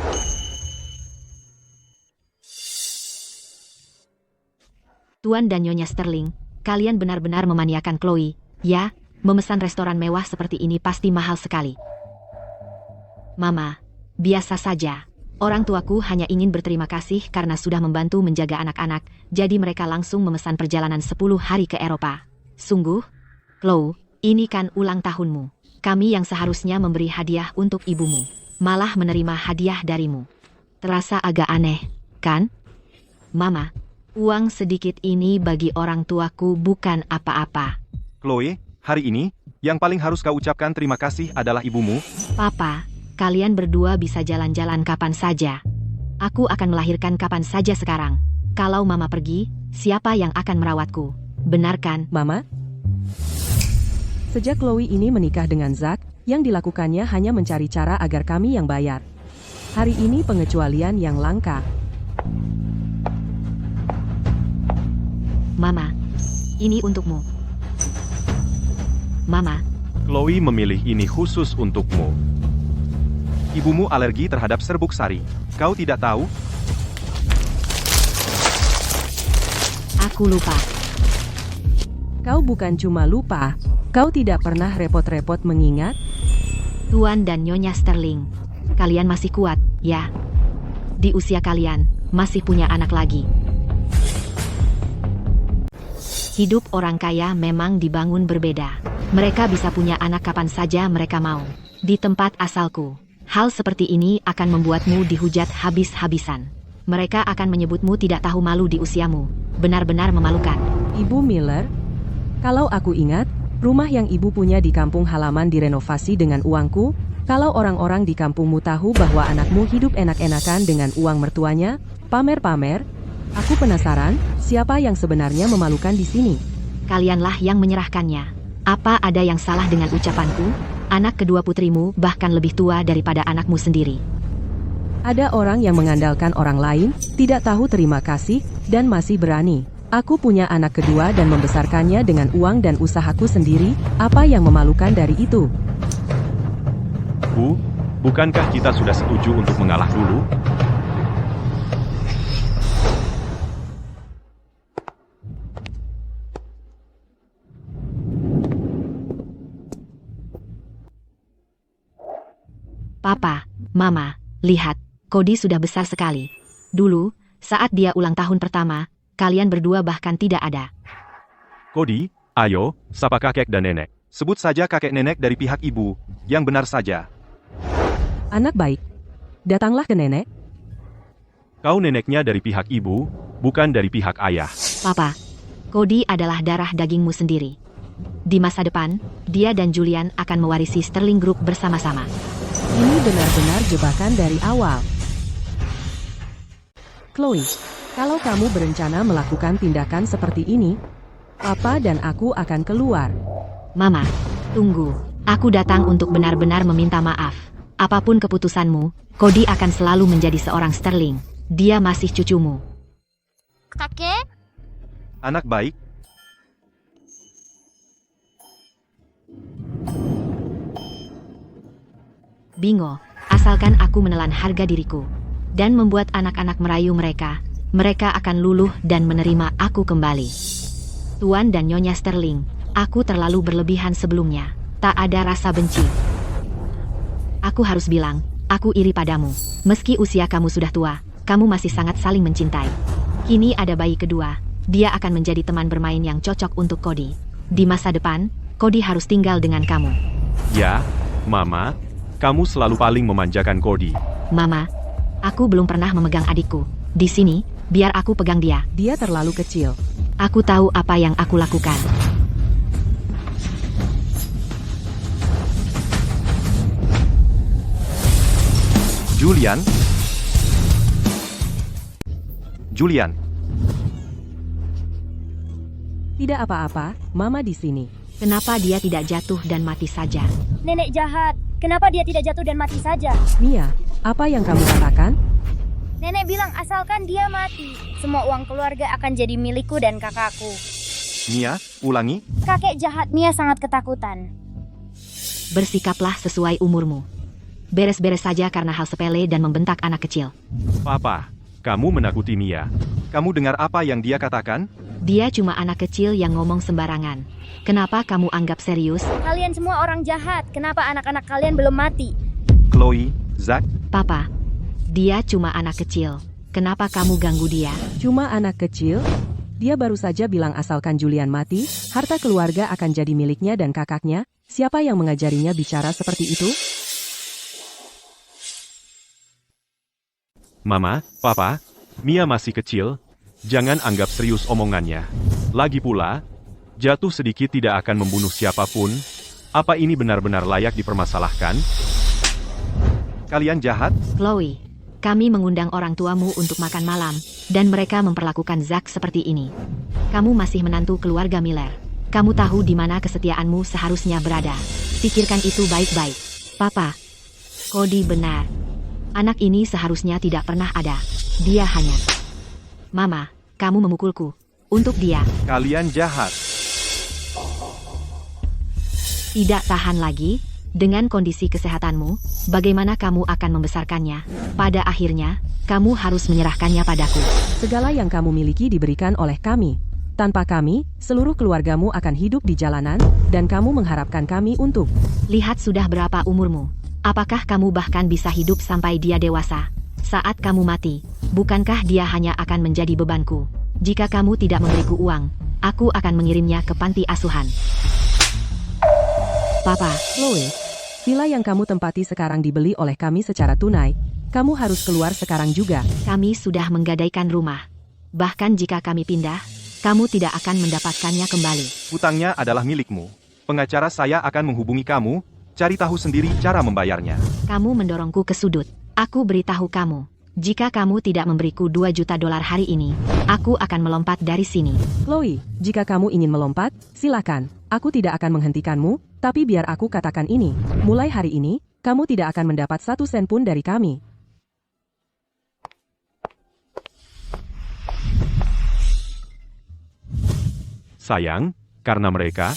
Tuan dan Nyonya Sterling, kalian benar-benar memaniakan Chloe. Ya, memesan restoran mewah seperti ini pasti mahal sekali. Mama, biasa saja. Orang tuaku hanya ingin berterima kasih karena sudah membantu menjaga anak-anak, jadi mereka langsung memesan perjalanan 10 hari ke Eropa. Sungguh, Chloe, ini kan ulang tahunmu. Kami yang seharusnya memberi hadiah untuk ibumu, malah menerima hadiah darimu. Terasa agak aneh, kan? Mama, uang sedikit ini bagi orang tuaku bukan apa-apa. Chloe, hari ini, yang paling harus kau ucapkan terima kasih adalah ibumu. Papa, kalian berdua bisa jalan-jalan kapan saja. Aku akan melahirkan kapan saja sekarang. Kalau Mama pergi, siapa yang akan merawatku? Benar kan? Mama? Sejak Chloe ini menikah dengan Zack, yang dilakukannya hanya mencari cara agar kami yang bayar. Hari ini pengecualian yang langka. Mama, ini untukmu. Mama, Chloe memilih ini khusus untukmu. Ibumu alergi terhadap serbuk sari. Kau tidak tahu? aku lupa. Kau bukan cuma lupa, kau tidak pernah repot-repot mengingat? Tuan dan Nyonya Sterling, kalian masih kuat, ya? Di usia kalian, masih punya anak lagi. Hidup orang kaya memang dibangun berbeda. Mereka bisa punya anak kapan saja mereka mau. Di tempat asalku, hal seperti ini akan membuatmu dihujat habis-habisan. Mereka akan menyebutmu tidak tahu malu di usiamu. Benar-benar memalukan. Ibu Miller, kalau aku ingat, rumah yang ibu punya di kampung halaman direnovasi dengan uangku. Kalau orang-orang di kampungmu tahu bahwa anakmu hidup enak-enakan dengan uang mertuanya, pamer-pamer, aku penasaran, siapa yang sebenarnya memalukan di sini? Kalianlah yang menyerahkannya. Apa ada yang salah dengan ucapanku? Anak kedua putrimu bahkan lebih tua daripada anakmu sendiri. Ada orang yang mengandalkan orang lain, tidak tahu terima kasih, dan masih berani. Aku punya anak kedua dan membesarkannya dengan uang dan usahaku sendiri. Apa yang memalukan dari itu? Bu, bukankah kita sudah setuju untuk mengalah dulu? Papa, Mama, lihat, Cody sudah besar sekali. Dulu, saat dia ulang tahun pertama, kalian berdua bahkan tidak ada. Cody, ayo, sapa kakek dan nenek. Sebut saja kakek nenek dari pihak ibu, yang benar saja. Anak baik. Datanglah ke nenek. Kau neneknya dari pihak ibu, bukan dari pihak ayah. Papa, Cody adalah darah dagingmu sendiri. Di masa depan, dia dan Julian akan mewarisi Sterling Group bersama-sama. Ini benar-benar jebakan dari awal. Chloe, kalau kamu berencana melakukan tindakan seperti ini, Papa dan aku akan keluar. Mama, tunggu. Aku datang untuk benar-benar meminta maaf. Apapun keputusanmu, Cody akan selalu menjadi seorang Sterling. Dia masih cucumu. Kakek? Anak baik, Bingo, asalkan aku menelan harga diriku dan membuat anak-anak merayu mereka, mereka akan luluh dan menerima aku kembali. Tuan dan Nyonya Sterling, aku terlalu berlebihan sebelumnya. Tak ada rasa benci. Aku harus bilang, aku iri padamu. Meski usia kamu sudah tua, kamu masih sangat saling mencintai. Kini ada bayi kedua, dia akan menjadi teman bermain yang cocok untuk Cody. Di masa depan, Cody harus tinggal dengan kamu. ya, Mama. Kamu selalu paling memanjakan Cody. Mama, aku belum pernah memegang adikku. Di sini, biar aku pegang dia. Dia terlalu kecil. Aku tahu apa yang aku lakukan. Julian? Julian, Tidak apa-apa, Mama di sini. Kenapa dia tidak jatuh dan mati saja? Nenek jahat. Kenapa dia tidak jatuh dan mati saja? Mia, apa yang kamu katakan? Nenek bilang asalkan dia mati, semua uang keluarga akan jadi milikku dan kakakku. Mia, ulangi. Kakek jahat Mia sangat ketakutan. Bersikaplah sesuai umurmu. Beres-beres saja karena hal sepele dan membentak anak kecil. Papa, kamu menakuti Mia. Kamu dengar apa yang dia katakan? Dia cuma anak kecil yang ngomong sembarangan. Kenapa kamu anggap serius? Kalian semua orang jahat, kenapa anak-anak kalian belum mati? Chloe, Zack, Papa, dia cuma anak kecil. Kenapa kamu ganggu dia? Cuma anak kecil? Dia baru saja bilang asalkan Julian mati, harta keluarga akan jadi miliknya dan kakaknya. Siapa yang mengajarinya bicara seperti itu? Mama, Papa, Mia masih kecil, jangan anggap serius omongannya. Lagi pula, jatuh sedikit tidak akan membunuh siapapun. Apa ini benar-benar layak dipermasalahkan? Kalian jahat? Chloe, kami mengundang orang tuamu untuk makan malam, dan mereka memperlakukan Zack seperti ini. Kamu masih menantu keluarga Miller. Kamu tahu di mana kesetiaanmu seharusnya berada. Pikirkan itu baik-baik. Papa, Cody benar. Anak ini seharusnya tidak pernah ada. Dia hanya... Mama, kamu memukulku. Untuk dia. Kalian jahat. Tidak tahan lagi, dengan kondisi kesehatanmu, bagaimana kamu akan membesarkannya? Pada akhirnya, kamu harus menyerahkannya padaku. Segala yang kamu miliki diberikan oleh kami. Tanpa kami, seluruh keluargamu akan hidup di jalanan, dan kamu mengharapkan kami untuk... Lihat sudah berapa umurmu. Apakah kamu bahkan bisa hidup sampai dia dewasa? Saat kamu mati, bukankah dia hanya akan menjadi bebanku? Jika kamu tidak memberiku uang, aku akan mengirimnya ke panti asuhan. Papa, Chloe, villa yang kamu tempati sekarang dibeli oleh kami secara tunai. Kamu harus keluar sekarang juga. kami sudah menggadaikan rumah. Bahkan jika kami pindah, kamu tidak akan mendapatkannya kembali. Hutangnya adalah milikmu. Pengacara saya akan menghubungi kamu, cari tahu sendiri cara membayarnya. Kamu mendorongku ke sudut. Aku beritahu kamu, jika kamu tidak memberiku $2 juta hari ini, aku akan melompat dari sini. Chloe, jika kamu ingin melompat, silakan. Aku tidak akan menghentikanmu, tapi biar aku katakan ini. Mulai hari ini, kamu tidak akan mendapat 1 sen pun dari kami. Sayang, karena mereka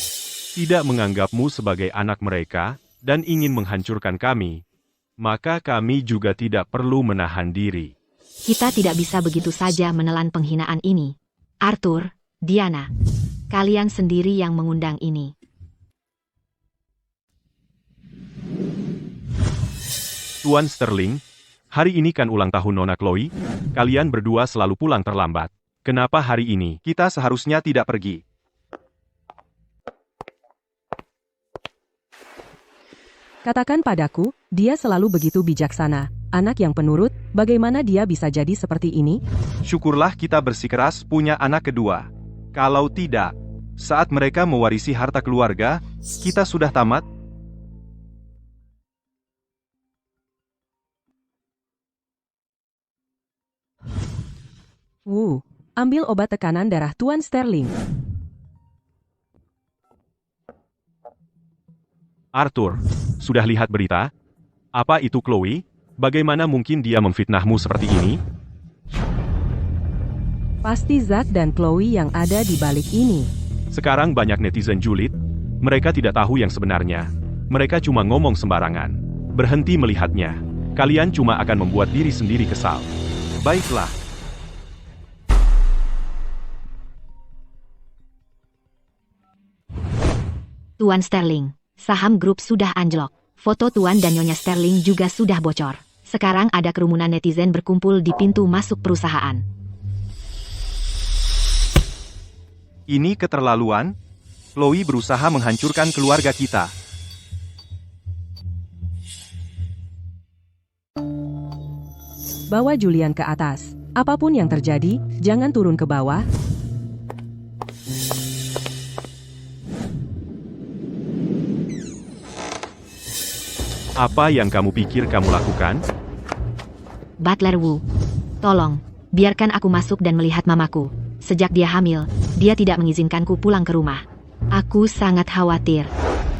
tidak menganggapmu sebagai anak mereka dan ingin menghancurkan kami, maka kami juga tidak perlu menahan diri. Kita tidak bisa begitu saja menelan penghinaan ini. Arthur, Diana, kalian sendiri yang mengundang ini. Tuan Sterling, hari ini kan ulang tahun Nona Chloe. Kalian berdua selalu pulang terlambat. Kenapa hari ini kita seharusnya tidak pergi? Katakan padaku, dia selalu begitu bijaksana. Anak yang penurut, bagaimana dia bisa jadi seperti ini? Syukurlah kita bersikeras punya anak kedua. Kalau tidak, saat mereka mewarisi harta keluarga, kita sudah tamat. Ambil obat tekanan darah Tuan Sterling. Arthur, sudah lihat berita? Apa itu Chloe? Bagaimana mungkin dia memfitnahmu seperti ini? Pasti Zack dan Chloe yang ada di balik ini. Sekarang banyak netizen julid. Mereka tidak tahu yang sebenarnya. Mereka cuma ngomong sembarangan. Berhenti melihatnya. Kalian cuma akan membuat diri sendiri kesal. Baiklah. Tuan Sterling, saham grup sudah anjlok. Foto Tuan dan Nyonya Sterling juga sudah bocor. Sekarang ada kerumunan netizen berkumpul di pintu masuk perusahaan. Ini keterlaluan. Chloe berusaha menghancurkan keluarga kita. Bawa Julian ke atas. Apapun yang terjadi, jangan turun ke bawah. Apa yang kamu pikir kamu lakukan? Butler Wu, tolong, biarkan aku masuk dan melihat mamaku. Sejak dia hamil, dia tidak mengizinkanku pulang ke rumah. Aku sangat khawatir.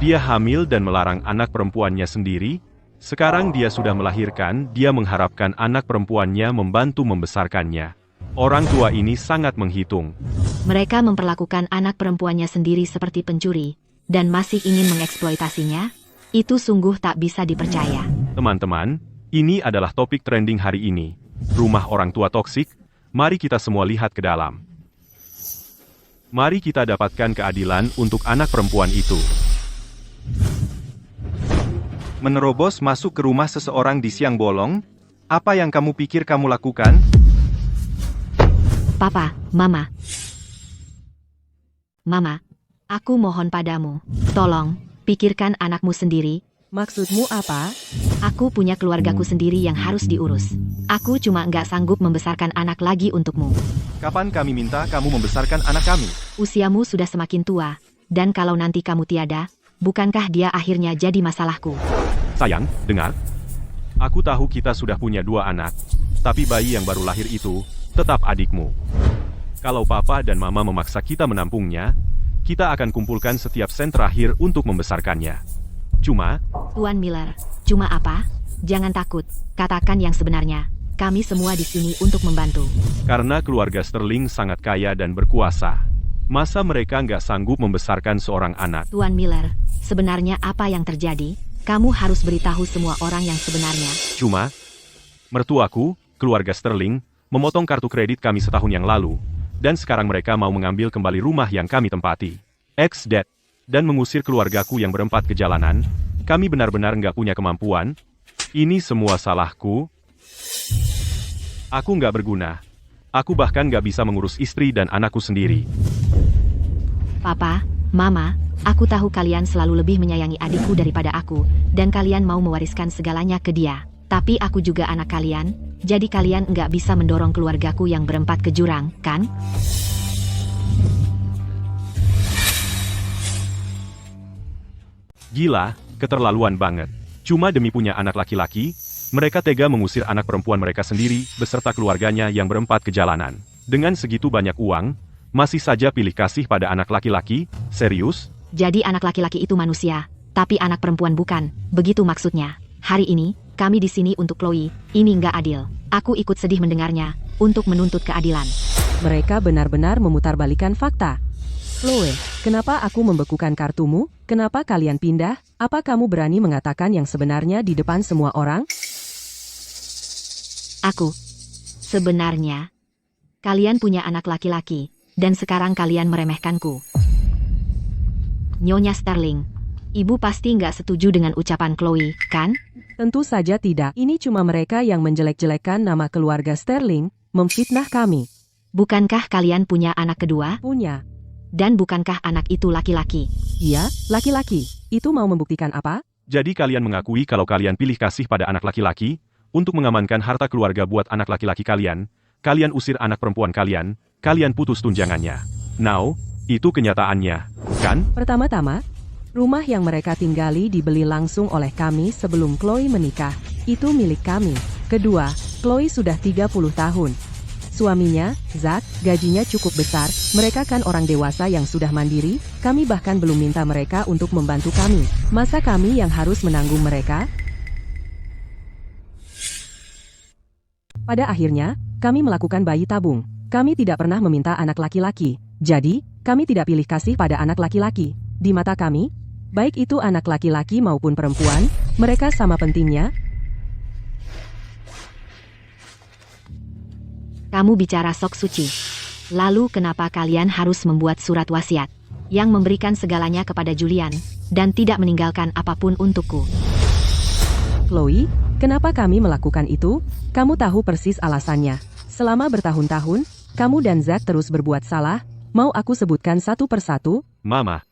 Dia hamil dan melarang anak perempuannya sendiri. Sekarang dia sudah melahirkan, dia mengharapkan anak perempuannya membantu membesarkannya. Orang tua ini sangat menghitung. Mereka memperlakukan anak perempuannya sendiri seperti pencuri, dan masih ingin mengeksploitasinya. Itu sungguh tak bisa dipercaya. Teman-teman, ini adalah topik trending hari ini. Rumah orang tua toksik. Mari kita semua lihat ke dalam. Mari kita dapatkan keadilan untuk anak perempuan itu. Menerobos masuk ke rumah seseorang di siang bolong? Apa yang kamu pikir kamu lakukan? Papa, Mama. Mama, aku mohon padamu, tolong, Pikirkan anakmu sendiri. Maksudmu apa? Aku punya keluargaku sendiri yang harus diurus. Aku cuma nggak sanggup membesarkan anak lagi untukmu. Kapan kami minta kamu membesarkan anak kami? Usiamu sudah semakin tua, dan kalau nanti kamu tiada, bukankah dia akhirnya jadi masalahku? Sayang, dengar. Aku tahu kita sudah punya 2 anak, tapi bayi yang baru lahir itu tetap adikmu. Kalau papa dan mama memaksa kita menampungnya, kita akan kumpulkan setiap sen terakhir untuk membesarkannya. Cuma, Tuan Miller, cuma apa? Jangan takut, katakan yang sebenarnya. Kami semua di sini untuk membantu. karena keluarga Sterling sangat kaya dan berkuasa, masa mereka nggak sanggup membesarkan seorang anak? Tuan Miller, sebenarnya apa yang terjadi? Kamu harus beritahu semua orang yang sebenarnya. Cuma, mertuaku, keluarga Sterling, memotong kartu kredit kami setahun yang lalu, dan sekarang mereka mau mengambil kembali rumah yang kami tempati. Ex-dad, dan mengusir keluargaku yang berempat ke jalanan. Kami benar-benar nggak punya kemampuan. Ini semua salahku. Aku nggak berguna. Aku bahkan nggak bisa mengurus istri dan anakku sendiri. Papa, Mama, aku tahu kalian selalu lebih menyayangi adikku daripada aku, dan kalian mau mewariskan segalanya ke dia. Tapi aku juga anak kalian, jadi kalian nggak bisa mendorong keluargaku yang berempat ke jurang, kan? Gila, keterlaluan banget. Cuma demi punya anak laki-laki, mereka tega mengusir anak perempuan mereka sendiri beserta keluarganya yang berempat ke jalanan. Dengan segitu banyak uang, masih saja pilih kasih pada anak laki-laki? Serius? Jadi anak laki-laki itu manusia, tapi anak perempuan bukan, begitu maksudnya. Hari ini, kami di sini untuk Chloe, ini nggak adil. Aku ikut sedih mendengarnya, untuk menuntut keadilan. Mereka benar-benar memutarbalikkan fakta. Chloe, kenapa aku membekukan kartumu? Kenapa kalian pindah? Apa kamu berani mengatakan yang sebenarnya di depan semua orang? Aku. Sebenarnya, kalian punya anak laki-laki, dan sekarang kalian meremehkanku. Nyonya Sterling, ibu pasti nggak setuju dengan ucapan Chloe, kan? Tentu saja tidak. Ini cuma mereka yang menjelek-jelekan nama keluarga Sterling, memfitnah kami. Bukankah kalian punya anak kedua? Punya. Dan bukankah anak itu laki-laki? Iya, laki-laki. Itu mau membuktikan apa? Jadi kalian mengakui kalau kalian pilih kasih pada anak laki-laki, untuk mengamankan harta keluarga buat anak laki-laki kalian, kalian usir anak perempuan kalian putus tunjangannya. Now, itu kenyataannya, kan? Pertama-tama, rumah yang mereka tinggali dibeli langsung oleh kami sebelum Chloe menikah. Itu milik kami. Kedua, Chloe sudah 30 tahun. Suaminya, Zach, gajinya cukup besar, mereka kan orang dewasa yang sudah mandiri, kami bahkan belum minta mereka untuk membantu kami. Masa kami yang harus menanggung mereka? Pada akhirnya, kami melakukan bayi tabung. Kami tidak pernah meminta anak laki-laki. Jadi, kami tidak pilih kasih pada anak laki-laki. Di mata kami, baik itu anak laki-laki maupun perempuan, mereka sama pentingnya. Kamu bicara sok suci. Lalu kenapa kalian harus membuat surat wasiat yang memberikan segalanya kepada Julian dan tidak meninggalkan apapun untukku? Chloe, kenapa kami melakukan itu? Kamu tahu persis alasannya. Selama bertahun-tahun, kamu dan Zach terus berbuat salah. Mau aku sebutkan satu persatu? Mama,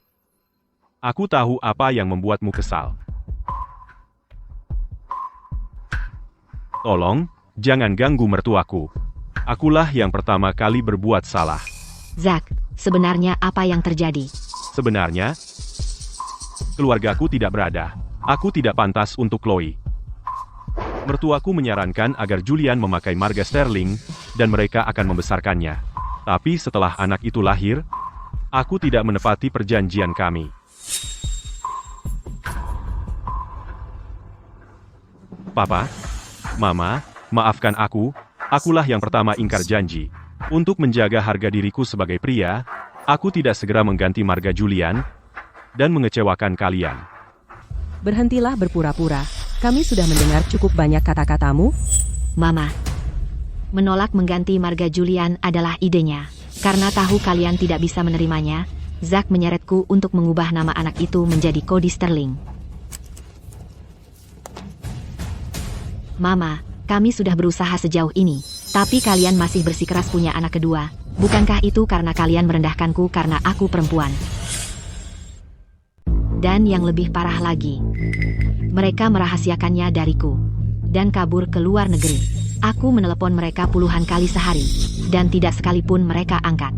aku tahu apa yang membuatmu kesal. Tolong, jangan ganggu mertuaku. Akulah yang pertama kali berbuat salah. Zach, sebenarnya apa yang terjadi? Sebenarnya, keluargaku tidak berada. Aku tidak pantas untuk Chloe. Mertuaku menyarankan agar Julian memakai marga Sterling, dan mereka akan membesarkannya. Tapi setelah anak itu lahir, aku tidak menepati perjanjian kami. Papa, Mama, maafkan aku. Akulah yang pertama ingkar janji. Untuk menjaga harga diriku sebagai pria, aku tidak segera mengganti marga Julian dan mengecewakan kalian. Berhentilah berpura-pura. Kami sudah mendengar cukup banyak kata-katamu. Mama, menolak mengganti marga Julian adalah idenya. Karena tahu kalian tidak bisa menerimanya, Zach menyeretku untuk mengubah nama anak itu menjadi Cody Sterling. Mama, kami sudah berusaha sejauh ini, tapi kalian masih bersikeras punya anak kedua. Bukankah itu karena kalian merendahkanku karena aku perempuan? Dan yang lebih parah lagi, mereka merahasiakannya dariku dan kabur ke luar negeri. Aku menelepon mereka puluhan kali sehari, dan tidak sekalipun mereka angkat.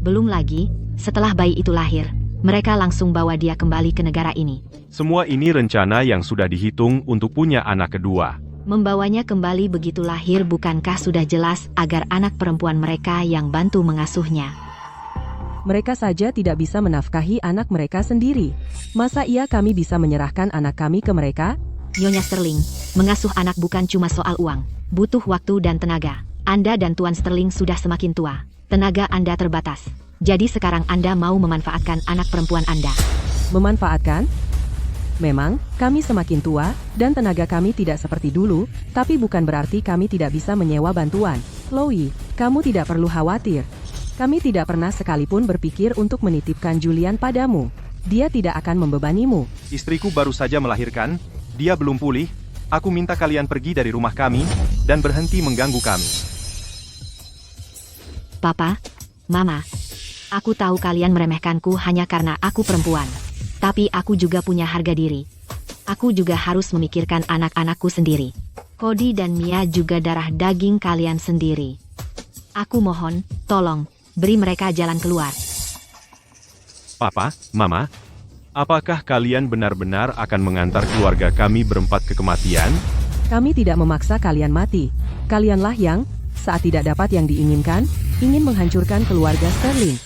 Belum lagi, setelah bayi itu lahir, mereka langsung bawa dia kembali ke negara ini. Semua ini rencana yang sudah dihitung untuk punya anak kedua. Membawanya kembali begitu lahir bukankah sudah jelas agar anak perempuan mereka yang bantu mengasuhnya. Mereka saja tidak bisa menafkahi anak mereka sendiri. Masa iya kami bisa menyerahkan anak kami ke mereka? Nyonya Sterling, mengasuh anak bukan cuma soal uang, butuh waktu dan tenaga. Anda dan Tuan Sterling sudah semakin tua, tenaga Anda terbatas. Jadi sekarang Anda mau memanfaatkan anak perempuan Anda. Memanfaatkan? Memang, kami semakin tua, dan tenaga kami tidak seperti dulu, tapi bukan berarti kami tidak bisa menyewa bantuan. Chloe, kamu tidak perlu khawatir. Kami tidak pernah sekalipun berpikir untuk menitipkan Julian padamu. Dia tidak akan membebanimu. Istriku baru saja melahirkan, dia belum pulih. Aku minta kalian pergi dari rumah kami, dan berhenti mengganggu kami. Papa, Mama, aku tahu kalian meremehkanku hanya karena aku perempuan. Tapi aku juga punya harga diri. Aku juga harus memikirkan anak-anakku sendiri. Cody dan Mia juga darah daging kalian sendiri. Aku mohon, tolong, beri mereka jalan keluar. Papa, Mama, apakah kalian benar-benar akan mengantar keluarga kami berempat ke kematian? Kami tidak memaksa kalian mati. Kalianlah yang, saat tidak dapat yang diinginkan, ingin menghancurkan keluarga Sterling.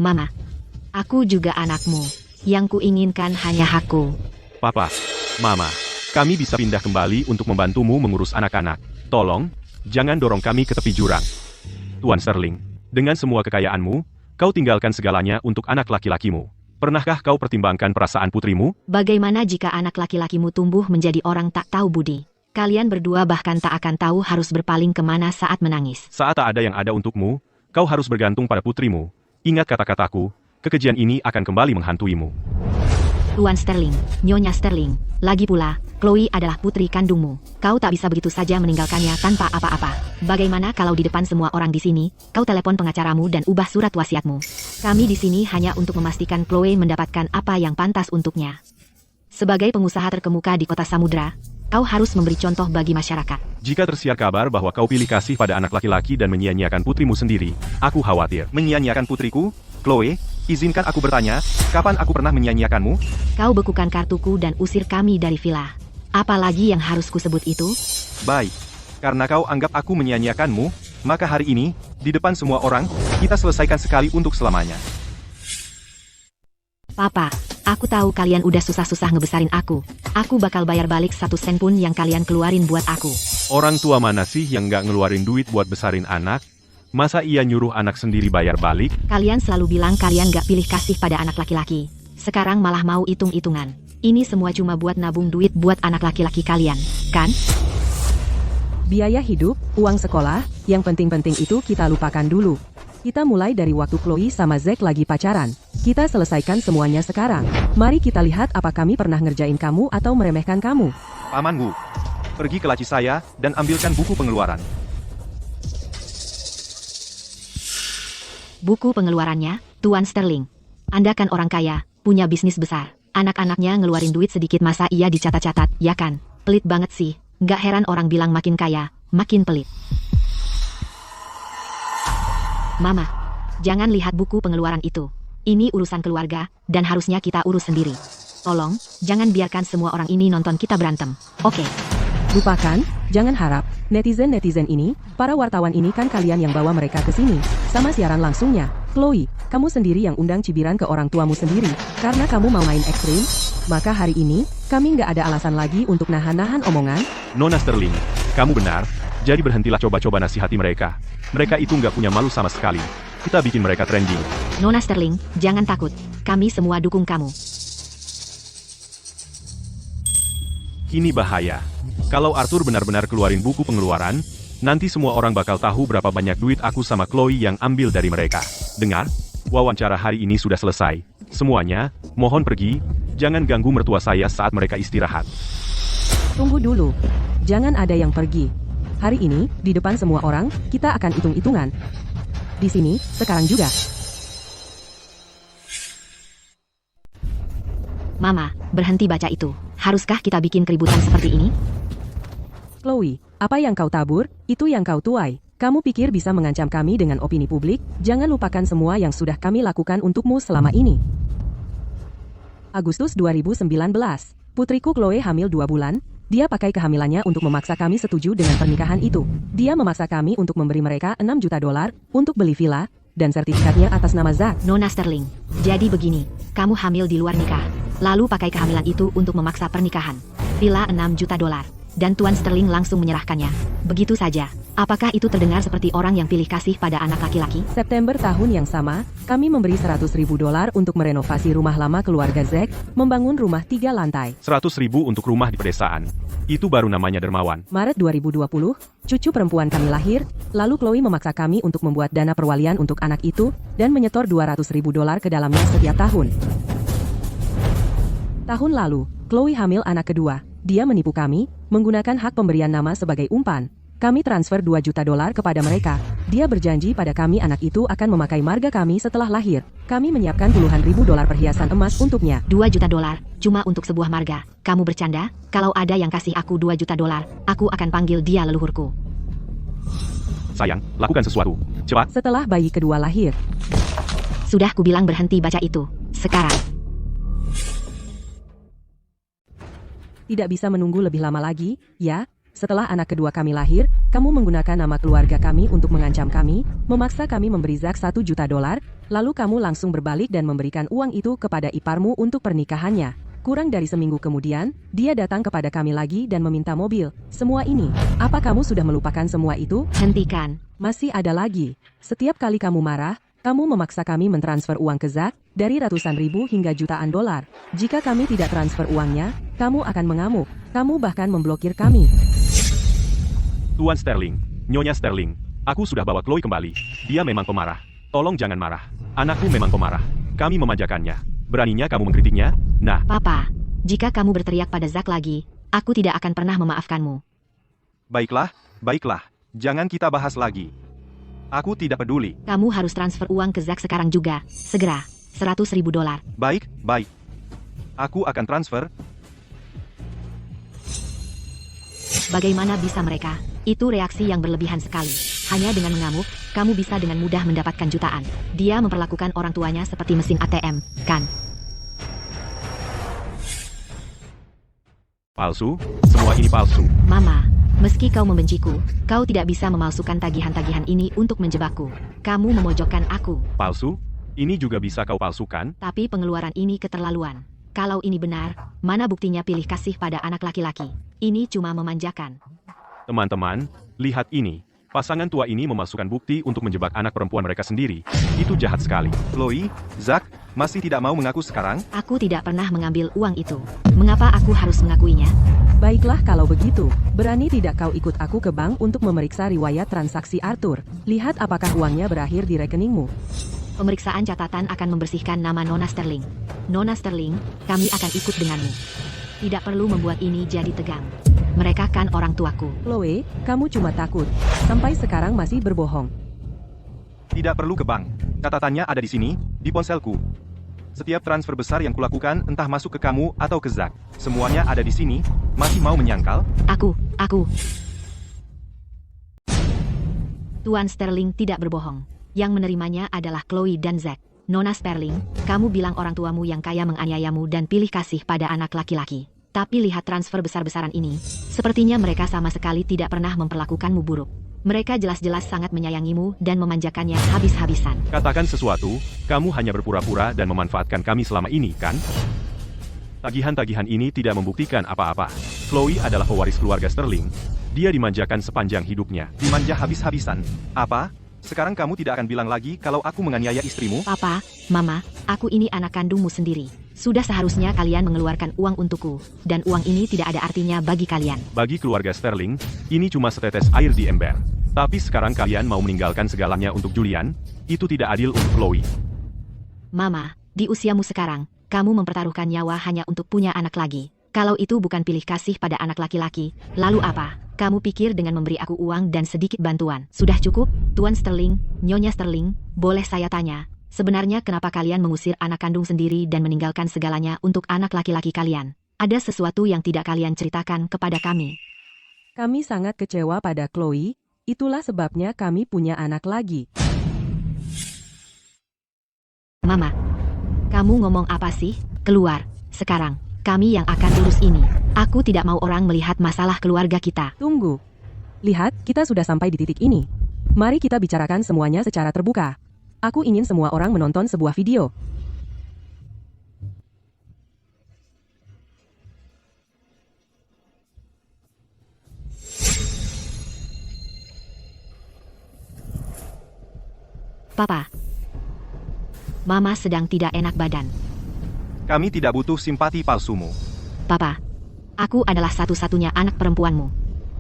Mama, aku juga anakmu. Yang kuinginkan hanya hakku. Papa, Mama, kami bisa pindah kembali untuk membantumu mengurus anak-anak. Tolong, jangan dorong kami ke tepi jurang. Tuan Sterling, dengan semua kekayaanmu, kau tinggalkan segalanya untuk anak laki-lakimu. Pernahkah kau pertimbangkan perasaan putrimu? Bagaimana jika anak laki-lakimu tumbuh menjadi orang tak tahu budi? Kalian berdua bahkan tak akan tahu harus berpaling kemana saat menangis. Saat tak ada yang ada untukmu, kau harus bergantung pada putrimu. Ingat kata-kataku, kekejian ini akan kembali menghantuimu. Tuan Sterling, Nyonya Sterling, lagi pula, Chloe adalah putri kandungmu. Kau tak bisa begitu saja meninggalkannya tanpa apa-apa. Bagaimana kalau di depan semua orang di sini, kau telepon pengacaramu dan ubah surat wasiatmu? Kami di sini hanya untuk memastikan Chloe mendapatkan apa yang pantas untuknya. Sebagai pengusaha terkemuka di kota Samudra, kau harus memberi contoh bagi masyarakat. Jika tersiar kabar bahwa kau pilih kasih pada anak laki-laki dan menyia-nyiakan putrimu sendiri, aku khawatir. Menyia-nyiakan putriku? Chloe, izinkan aku bertanya, kapan aku pernah menyia-nyiakanmu? Kau bekukan kartuku dan usir kami dari villa. Apalagi yang harus kusebut itu? Baik. Karena kau anggap aku menyia-nyiakanmu, maka hari ini, di depan semua orang, kita selesaikan sekali untuk selamanya. Papa, aku tahu kalian udah susah-susah ngebesarin aku. Aku bakal bayar balik 1 sen pun yang kalian keluarin buat aku. Orang tua mana sih yang nggak ngeluarin duit buat besarin anak? Masa ia nyuruh anak sendiri bayar balik? Kalian selalu bilang kalian gak pilih kasih pada anak laki-laki. Sekarang malah mau hitung-hitungan. Ini semua cuma buat nabung duit buat anak laki-laki kalian, kan? Biaya hidup, uang sekolah, yang penting-penting itu kita lupakan dulu. Kita mulai dari waktu Chloe sama Zack lagi pacaran. Kita selesaikan semuanya sekarang. Mari kita lihat apa kami pernah ngerjain kamu atau meremehkan kamu. Paman Wu, pergi ke laci saya dan ambilkan buku pengeluaran. Buku pengeluarannya, Tuan Sterling. Anda kan orang kaya, punya bisnis besar. Anak-anaknya ngeluarin duit sedikit masa iya dicatat-catat, ya kan? Pelit banget sih. Nggak heran orang bilang makin kaya, makin pelit. Mama, jangan lihat buku pengeluaran itu. Ini urusan keluarga, dan harusnya kita urus sendiri. Tolong, jangan biarkan semua orang ini nonton kita berantem, oke? Lupakan, jangan harap. Netizen-netizen ini, para wartawan ini kan kalian yang bawa mereka ke sini. Sama siaran langsungnya. Chloe, kamu sendiri yang undang cibiran ke orang tuamu sendiri. Karena kamu mau main ekstrim, maka hari ini, kami nggak ada alasan lagi untuk nahan-nahan omongan. Nona Sterling, kamu benar. Jadi berhentilah coba-coba nasihati mereka. Mereka itu nggak punya malu sama sekali. Kita bikin mereka trending. Nona Sterling, jangan takut. Kami semua dukung kamu. Ini bahaya. Kalau Arthur benar-benar keluarin buku pengeluaran, nanti semua orang bakal tahu berapa banyak duit aku sama Chloe yang ambil dari mereka. Dengar, wawancara hari ini sudah selesai. Semuanya, mohon pergi, jangan ganggu mertua saya saat mereka istirahat. Tunggu dulu. Jangan ada yang pergi. Hari ini, di depan semua orang, kita akan hitung-hitungan. Di sini, sekarang juga. Mama, berhenti baca itu. Haruskah kita bikin keributan seperti ini? Chloe, apa yang kau tabur, itu yang kau tuai. Kamu pikir bisa mengancam kami dengan opini publik? Jangan lupakan semua yang sudah kami lakukan untukmu selama ini. Agustus 2019, putriku Chloe hamil 2 bulan. Dia pakai kehamilannya untuk memaksa kami setuju dengan pernikahan itu. Dia memaksa kami untuk memberi mereka $6 juta untuk beli villa, dan sertifikatnya atas nama Zack. Nona Sterling, jadi begini, kamu hamil di luar nikah, lalu pakai kehamilan itu untuk memaksa pernikahan. Villa $6 juta, dan Tuan Sterling langsung menyerahkannya. Begitu saja. Apakah itu terdengar seperti orang yang pilih kasih pada anak laki-laki? September tahun yang sama, kami memberi $100.000 untuk merenovasi rumah lama keluarga Zack, membangun rumah 3 lantai. 100.000 untuk rumah di pedesaan. Itu baru namanya dermawan. Maret 2020, cucu perempuan kami lahir, lalu Chloe memaksa kami untuk membuat dana perwalian untuk anak itu, dan menyetor $200.000 ke dalamnya setiap tahun. Tahun lalu, Chloe hamil anak kedua. Dia menipu kami, menggunakan hak pemberian nama sebagai umpan. Kami transfer $2 juta kepada mereka. Dia berjanji pada kami anak itu akan memakai marga kami setelah lahir. Kami menyiapkan puluhan ribu dolar perhiasan emas untuknya. $2 juta, cuma untuk sebuah marga. Kamu bercanda? Kalau ada yang kasih aku $2 juta, aku akan panggil dia leluhurku. Sayang, lakukan sesuatu. Cepat. Setelah bayi kedua lahir, Sudah kubilang berhenti baca itu. Sekarang. tidak bisa menunggu lebih lama lagi, ya? Setelah anak kedua kami lahir, kamu menggunakan nama keluarga kami untuk mengancam kami, memaksa kami memberi Zack $1 juta, lalu kamu langsung berbalik dan memberikan uang itu kepada iparmu untuk pernikahannya. Kurang dari seminggu kemudian, dia datang kepada kami lagi dan meminta mobil. Semua ini, apa kamu sudah melupakan semua itu? Hentikan. Masih ada lagi. Setiap kali kamu marah, kamu memaksa kami mentransfer uang ke Zack, dari ratusan ribu hingga jutaan dolar. Jika kami tidak transfer uangnya, kamu akan mengamuk. Kamu bahkan memblokir kami. Tuan Sterling, Nyonya Sterling, aku sudah bawa Chloe kembali. Dia memang pemarah. Tolong jangan marah. Anakku memang pemarah. Kami memanjakannya. Beraninya kamu mengkritiknya? Nah, Papa, jika kamu berteriak pada Zack lagi, aku tidak akan pernah memaafkanmu. baiklah, baiklah. Jangan kita bahas lagi. Aku tidak peduli. Kamu harus transfer uang ke Zack sekarang juga. Segera. $100.000. Baik, baik. Aku akan transfer. Bagaimana bisa mereka? Itu reaksi yang berlebihan sekali. Hanya dengan mengamuk, kamu bisa dengan mudah mendapatkan jutaan. Dia memperlakukan orang tuanya seperti mesin ATM, kan? Palsu? Semua ini palsu. Mama, meski kau membenciku, kau tidak bisa memalsukan tagihan-tagihan ini untuk menjebakku. Kamu memojokkan aku. Palsu? Ini juga bisa kau palsukan? Tapi pengeluaran ini keterlaluan. Kalau ini benar, mana buktinya pilih kasih pada anak laki-laki? Ini cuma memanjakan. Teman-teman, lihat ini. Pasangan tua ini memasukkan bukti untuk menjebak anak perempuan mereka sendiri. Itu jahat sekali. Chloe, Zack, masih tidak mau mengaku sekarang? Aku tidak pernah mengambil uang itu. Mengapa aku harus mengakuinya? Baiklah kalau begitu, berani tidak kau ikut aku ke bank untuk memeriksa riwayat transaksi Arthur? Lihat apakah uangnya berakhir di rekeningmu. Pemeriksaan catatan akan membersihkan nama Nona Sterling. Nona Sterling, kami akan ikut denganmu. Tidak perlu membuat ini jadi tegang. Mereka kan orang tuaku. Chloe, kamu cuma takut. Sampai sekarang masih berbohong. Tidak perlu ke bank. Catatannya ada di sini, di ponselku. Setiap transfer besar yang kulakukan entah masuk ke kamu atau ke Zack. Semuanya ada di sini. Masih mau menyangkal? Aku. Tuan Sterling tidak berbohong. Yang menerimanya adalah Chloe dan Zack. Nona Sterling, kamu bilang orang tuamu yang kaya menganiayamu dan pilih kasih pada anak laki-laki. Tapi lihat transfer besar-besaran ini. Sepertinya mereka sama sekali tidak pernah memperlakukanmu buruk. Mereka jelas-jelas sangat menyayangimu dan memanjakannya habis-habisan. Katakan sesuatu, kamu hanya berpura-pura dan memanfaatkan kami selama ini, kan? Tagihan-tagihan ini tidak membuktikan apa-apa. Chloe adalah pewaris keluarga Sterling. Dia dimanjakan sepanjang hidupnya. Dimanja habis-habisan. Apa? Sekarang kamu tidak akan bilang lagi kalau aku menganiaya istrimu? Papa, Mama, aku ini anak kandungmu sendiri. Sudah seharusnya kalian mengeluarkan uang untukku. Dan uang ini tidak ada artinya bagi kalian. Bagi keluarga Sterling, ini cuma setetes air di ember. Tapi sekarang kalian mau meninggalkan segalanya untuk Julian? Itu tidak adil untuk Chloe. Mama, di usiamu sekarang, kamu mempertaruhkan nyawa hanya untuk punya anak lagi. Kalau itu bukan pilih kasih pada anak laki-laki, lalu apa? Kamu pikir dengan memberi aku uang dan sedikit bantuan, sudah cukup? Tuan Sterling, Nyonya Sterling, boleh saya tanya, Sebenarnya kenapa kalian mengusir anak kandung sendiri dan meninggalkan segalanya untuk anak laki-laki kalian? Ada sesuatu yang tidak kalian ceritakan kepada kami. Kami sangat kecewa pada Chloe, itulah sebabnya kami punya anak lagi. Mama, kamu ngomong apa sih? Keluar, sekarang. Kami yang akan urus ini. Aku tidak mau orang melihat masalah keluarga kita. Tunggu. Lihat, kita sudah sampai di titik ini. Mari kita bicarakan semuanya secara terbuka. Aku ingin semua orang menonton sebuah video. Papa, Mama sedang tidak enak badan. Kami tidak butuh simpati palsumu. Papa, aku adalah satu-satunya anak perempuanmu.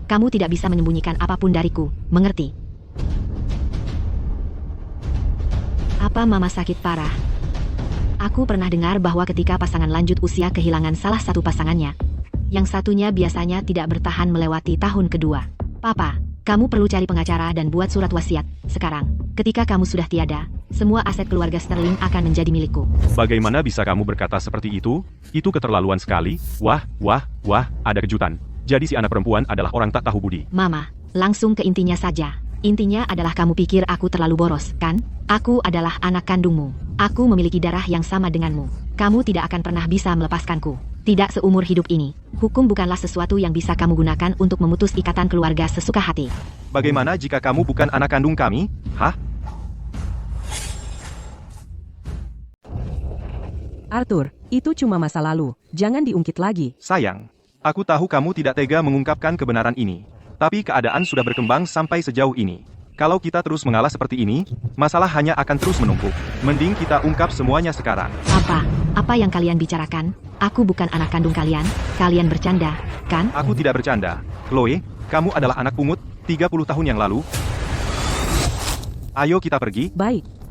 Kamu tidak bisa menyembunyikan apapun dariku, mengerti? Apa Mama sakit parah? Aku pernah dengar bahwa ketika pasangan lanjut usia kehilangan salah satu pasangannya, yang satunya biasanya tidak bertahan melewati tahun kedua. Papa, kamu perlu cari pengacara dan buat surat wasiat. Sekarang, ketika kamu sudah tiada, semua aset keluarga Sterling akan menjadi milikku. Bagaimana bisa kamu berkata seperti itu? Itu keterlaluan sekali. Wah, ada kejutan. Jadi si anak perempuan adalah orang tak tahu budi. Mama, langsung ke intinya saja. Intinya adalah kamu pikir aku terlalu boros, kan? Aku adalah anak kandungmu. Aku memiliki darah yang sama denganmu. Kamu tidak akan pernah bisa melepaskanku. Tidak seumur hidup ini. Hukum bukanlah sesuatu yang bisa kamu gunakan untuk memutus ikatan keluarga sesuka hati. Bagaimana jika kamu bukan anak kandung kami? Hah? Arthur, itu cuma masa lalu. Jangan diungkit lagi. Sayang, aku tahu kamu tidak tega mengungkapkan kebenaran ini. Tapi keadaan sudah berkembang sampai sejauh ini. Kalau kita terus mengalah seperti ini, masalah hanya akan terus menumpuk. Mending kita ungkap semuanya sekarang. Apa yang kalian bicarakan? Aku bukan anak kandung kalian. Kalian bercanda, kan? Aku tidak bercanda. Chloe, kamu adalah anak pungut 30 tahun yang lalu. Ayo kita pergi. Baik.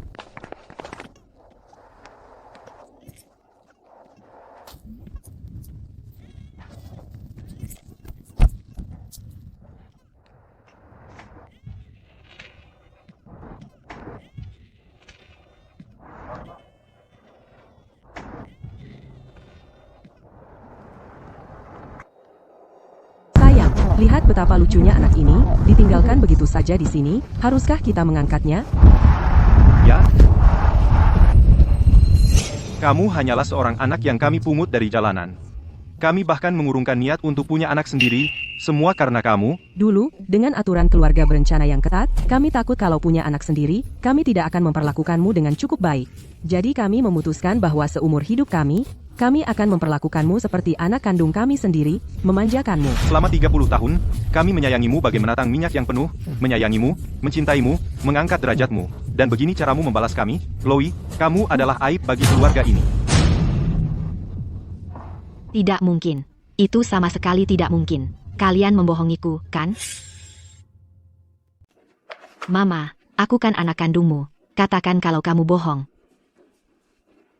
Sayang, lihat betapa lucunya anak ini, ditinggalkan begitu saja di sini. Haruskah kita mengangkatnya? Ya. Kamu hanyalah seorang anak yang kami pungut dari jalanan. Kami bahkan mengurungkan niat untuk punya anak sendiri, semua karena kamu. Dulu, dengan aturan keluarga berencana yang ketat, kami takut kalau punya anak sendiri, kami tidak akan memperlakukanmu dengan cukup baik. Jadi kami memutuskan bahwa seumur hidup kami akan memperlakukanmu seperti anak kandung kami sendiri, memanjakanmu. Selama 30 tahun, kami menyayangimu bagai menatang minyak yang penuh, menyayangimu, mencintaimu, mengangkat derajatmu. Dan begini caramu membalas kami, Chloe, kamu adalah aib bagi keluarga ini. Tidak mungkin. Itu sama sekali tidak mungkin. Kalian membohongiku, kan? Mama, aku kan anak kandungmu. Katakan kalau kamu bohong.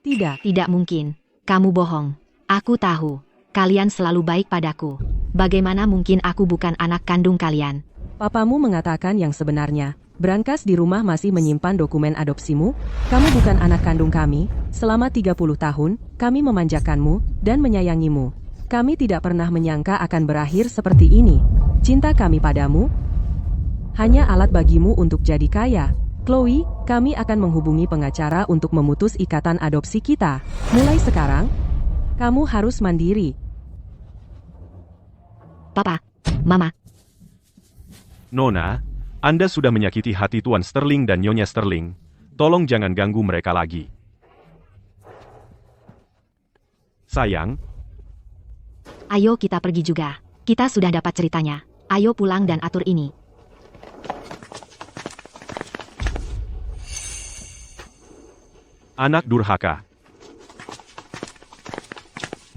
Tidak. Tidak mungkin. Kamu bohong. Aku tahu. Kalian selalu baik padaku. Bagaimana mungkin aku bukan anak kandung kalian? Papamu mengatakan yang sebenarnya. Brankas di rumah masih menyimpan dokumen adopsimu. Kamu bukan anak kandung kami. Selama 30 tahun, kami memanjakanmu dan menyayangimu. Kami tidak pernah menyangka akan berakhir seperti ini. Cinta kami padamu hanya alat bagimu untuk jadi kaya. Chloe, kami akan menghubungi pengacara untuk memutus ikatan adopsi kita. Mulai sekarang, kamu harus mandiri. Papa, Mama, Nona, Anda sudah menyakiti hati Tuan Sterling dan Nyonya Sterling. Tolong jangan ganggu mereka lagi. Sayang, ayo kita pergi juga. Kita sudah dapat ceritanya. Ayo pulang dan atur ini. anak durhaka.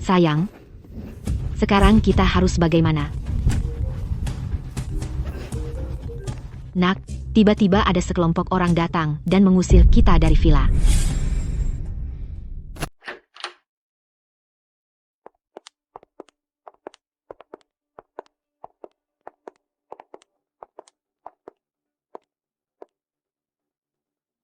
Sayang, sekarang kita harus bagaimana? Nak, tiba-tiba ada sekelompok orang datang dan mengusir kita dari villa.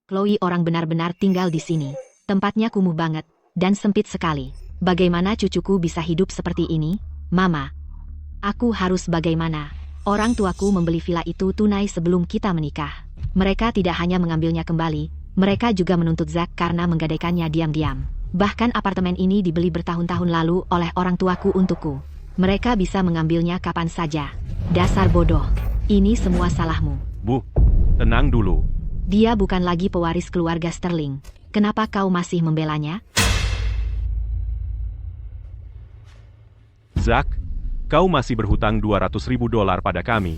Chloe orang benar-benar tinggal di sini. Tempatnya kumuh banget, dan sempit sekali. Bagaimana cucuku bisa hidup seperti ini? Mama, aku harus bagaimana? Orang tuaku membeli villa itu tunai sebelum kita menikah. Mereka tidak hanya mengambilnya kembali, mereka juga menuntut Zack karena menggadaikannya diam-diam. Bahkan apartemen ini dibeli bertahun-tahun lalu oleh orang tuaku untukku. Mereka bisa mengambilnya kapan saja. Dasar bodoh. Ini semua salahmu. Bu, tenang dulu. Dia bukan lagi pewaris keluarga Sterling. Kenapa kau masih membelanya? Zack, kau masih berhutang $200.000 pada kami.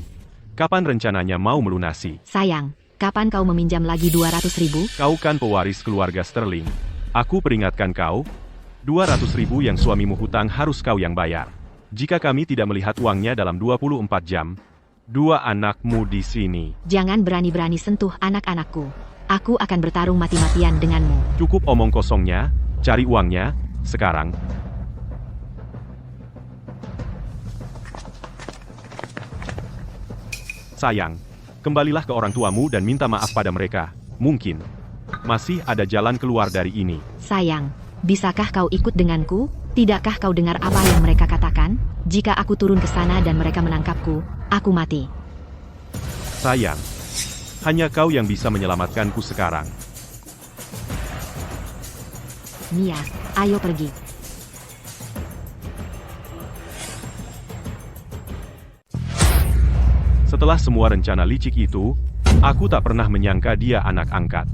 Kapan rencananya mau melunasi? Sayang, kapan kau meminjam lagi 200.000? Kau kan pewaris keluarga Sterling. Aku peringatkan kau, 200.000 yang suamimu hutang harus kau yang bayar. Jika kami tidak melihat uangnya dalam 24 jam, dua anakmu di sini. Jangan berani-berani sentuh anak-anakku. Aku akan bertarung mati-matian denganmu. Cukup omong kosongnya, cari uangnya, sekarang. Sayang, kembalilah ke orang tuamu dan minta maaf pada mereka. Mungkin masih ada jalan keluar dari ini. Sayang, bisakah kau ikut denganku? Tidakkah kau dengar apa yang mereka katakan? Jika aku turun ke sana dan mereka menangkapku, aku mati. Sayang, hanya kau yang bisa menyelamatkanku sekarang. Mia, ayo pergi. Setelah semua rencana licik itu, aku tak pernah menyangka dia anak angkat.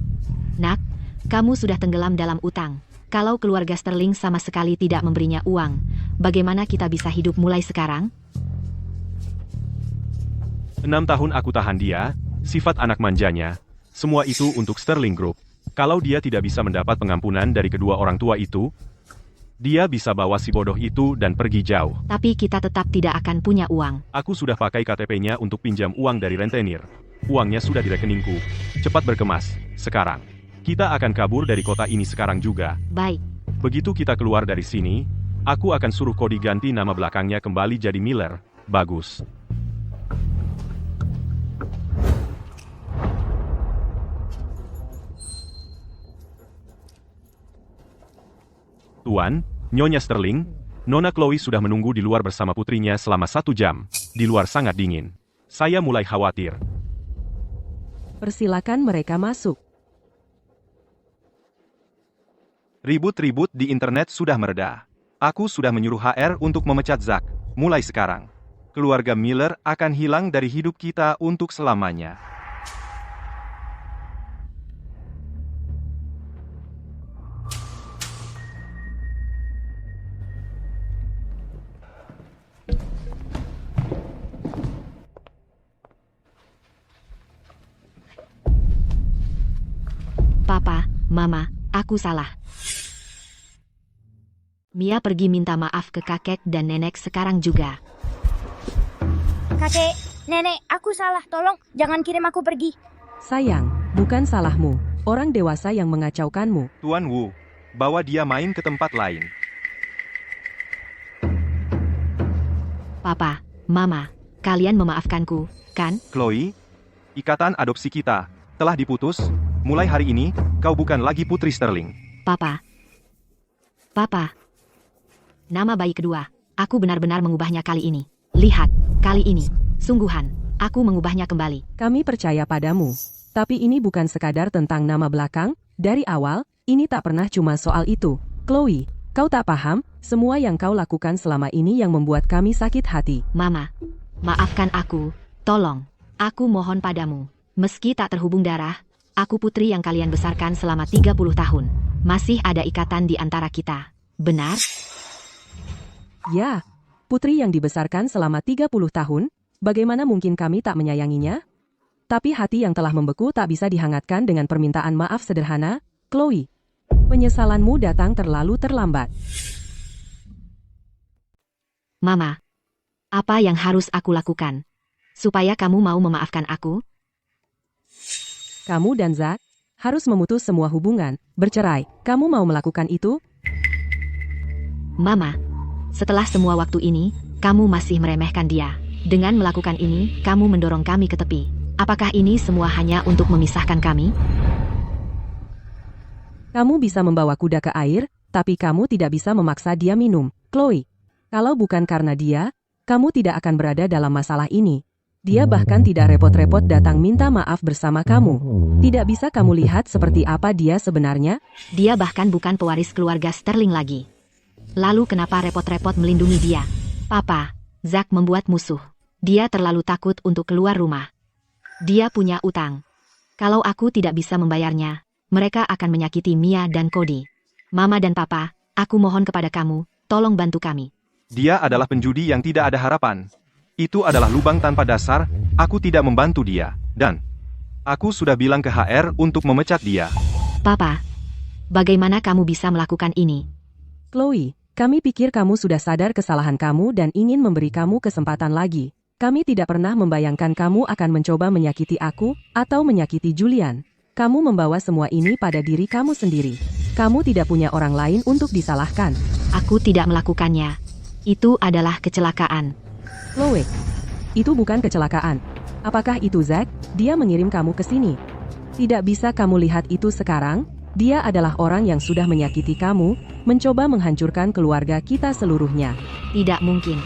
Nak, kamu sudah tenggelam dalam utang. Kalau keluarga Sterling sama sekali tidak memberinya uang, bagaimana kita bisa hidup mulai sekarang? 6 tahun aku tahan dia, sifat anak manjanya, semua itu untuk Sterling Group. Kalau dia tidak bisa mendapat pengampunan dari kedua orang tua itu, dia bisa bawa si bodoh itu dan pergi jauh. Tapi kita tetap tidak akan punya uang. Aku sudah pakai KTP-nya untuk pinjam uang dari rentenir. Uangnya sudah di rekeningku. Cepat berkemas, sekarang. Kita akan kabur dari kota ini sekarang juga. Baik. Begitu kita keluar dari sini, aku akan suruh Cody ganti nama belakangnya kembali jadi Miller. Bagus. Tuan, Nyonya Sterling, Nona Chloe sudah menunggu di luar bersama putrinya selama 1 jam. Di luar sangat dingin. Saya mulai khawatir. Persilakan mereka masuk. Ribut-ribut di internet sudah mereda. Aku sudah menyuruh HR untuk memecat Zack. Mulai sekarang, keluarga Miller akan hilang dari hidup kita untuk selamanya. Papa, Mama, aku salah. Mia pergi minta maaf ke kakek dan nenek sekarang juga. Kakek, nenek, aku salah. Tolong, jangan kirim aku pergi. Sayang, bukan salahmu. Orang dewasa yang mengacaukanmu. Tuan Wu, bawa dia main ke tempat lain. Papa, Mama, kalian memaafkanku, kan? Chloe, ikatan adopsi kita telah diputus. Mulai hari ini, kau bukan lagi putri Sterling. Papa. Papa. Nama bayi kedua, aku benar-benar mengubahnya kali ini. Lihat, kali ini, sungguhan, aku mengubahnya kembali. Kami percaya padamu. Tapi ini bukan sekadar tentang nama belakang. Dari awal, ini tak pernah cuma soal itu. Chloe, kau tak paham, semua yang kau lakukan selama ini yang membuat kami sakit hati. Mama, maafkan aku, tolong. Aku mohon padamu. Meski tak terhubung darah, aku putri yang kalian besarkan selama 30 tahun. Masih ada ikatan di antara kita. Benar? Ya, putri yang dibesarkan selama 30 tahun, bagaimana mungkin kami tak menyayanginya? Tapi hati yang telah membeku tak bisa dihangatkan dengan permintaan maaf sederhana. Chloe, penyesalanmu datang terlalu terlambat. Mama, apa yang harus aku lakukan? Supaya kamu mau memaafkan aku? Kamu dan Zack harus memutus semua hubungan, bercerai. Kamu mau melakukan itu? Mama, setelah semua waktu ini, kamu masih meremehkan dia. Dengan melakukan ini, kamu mendorong kami ke tepi. Apakah ini semua hanya untuk memisahkan kami? Kamu bisa membawa kuda ke air, tapi kamu tidak bisa memaksa dia minum, Chloe. Kalau bukan karena dia, kamu tidak akan berada dalam masalah ini. Dia bahkan tidak repot-repot datang minta maaf bersama kamu. Tidak bisa kamu lihat seperti apa dia sebenarnya? Dia bahkan bukan pewaris keluarga Sterling lagi. Lalu kenapa repot-repot melindungi dia? Papa, Zack membuat musuh. Dia terlalu takut untuk keluar rumah. Dia punya utang. Kalau aku tidak bisa membayarnya, mereka akan menyakiti Mia dan Cody. Mama dan Papa, aku mohon kepada kamu, tolong bantu kami. Dia adalah penjudi yang tidak ada harapan. Itu adalah lubang tanpa dasar, aku tidak membantu dia. Dan aku sudah bilang ke HR untuk memecat dia. Papa, bagaimana kamu bisa melakukan ini? Chloe, kami pikir kamu sudah sadar kesalahan kamu dan ingin memberi kamu kesempatan lagi. Kami tidak pernah membayangkan kamu akan mencoba menyakiti aku atau menyakiti Julian. Kamu membawa semua ini pada diri kamu sendiri. Kamu tidak punya orang lain untuk disalahkan. Aku tidak melakukannya. Itu adalah kecelakaan. Chloe, itu bukan kecelakaan. Apakah itu Zack? Dia mengirim kamu ke sini. Tidak bisa kamu lihat itu sekarang? Dia adalah orang yang sudah menyakiti kamu, mencoba menghancurkan keluarga kita seluruhnya. Tidak mungkin.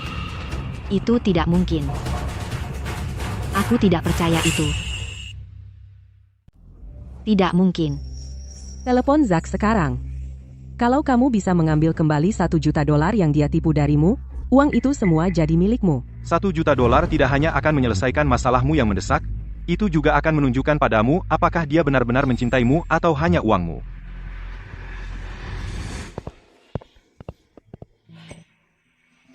Itu tidak mungkin. Aku tidak percaya itu. Tidak mungkin. Telepon Zack sekarang. Kalau kamu bisa mengambil kembali $1 juta yang dia tipu darimu, uang itu semua jadi milikmu. $1 juta tidak hanya akan menyelesaikan masalahmu yang mendesak, itu juga akan menunjukkan padamu apakah dia benar-benar mencintaimu atau hanya uangmu.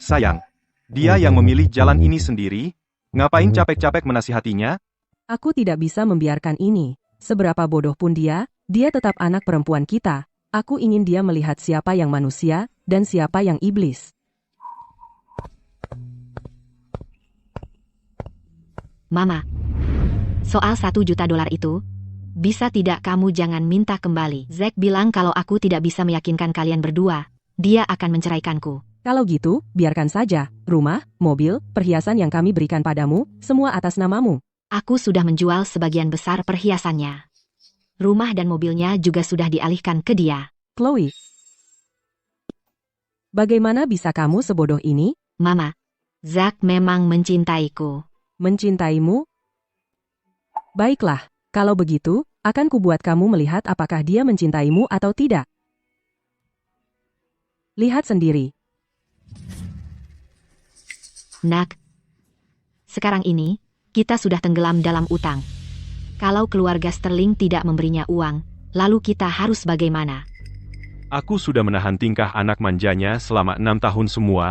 Sayang, dia yang memilih jalan ini sendiri, ngapain capek-capek menasihatinya? Aku tidak bisa membiarkan ini. Seberapa bodoh pun dia tetap anak perempuan kita. Aku ingin dia melihat siapa yang manusia, dan siapa yang iblis. Mama, soal $1 juta itu, bisa tidak kamu jangan minta kembali? Zack bilang kalau aku tidak bisa meyakinkan kalian berdua, dia akan menceraikanku. Kalau gitu, biarkan saja. Rumah, mobil, perhiasan yang kami berikan padamu, semua atas namamu. Aku sudah menjual sebagian besar perhiasannya. Rumah dan mobilnya juga sudah dialihkan ke dia. Chloe, bagaimana bisa kamu sebodoh ini? Mama, Zack memang mencintaiku. Mencintaimu? Baiklah, kalau begitu, akan kubuat kamu melihat apakah dia mencintaimu atau tidak. Lihat sendiri. Nak, sekarang ini, kita sudah tenggelam dalam utang. Kalau keluarga Sterling tidak memberinya uang, lalu kita harus bagaimana? Aku sudah menahan tingkah anak manjanya selama 6 tahun semua,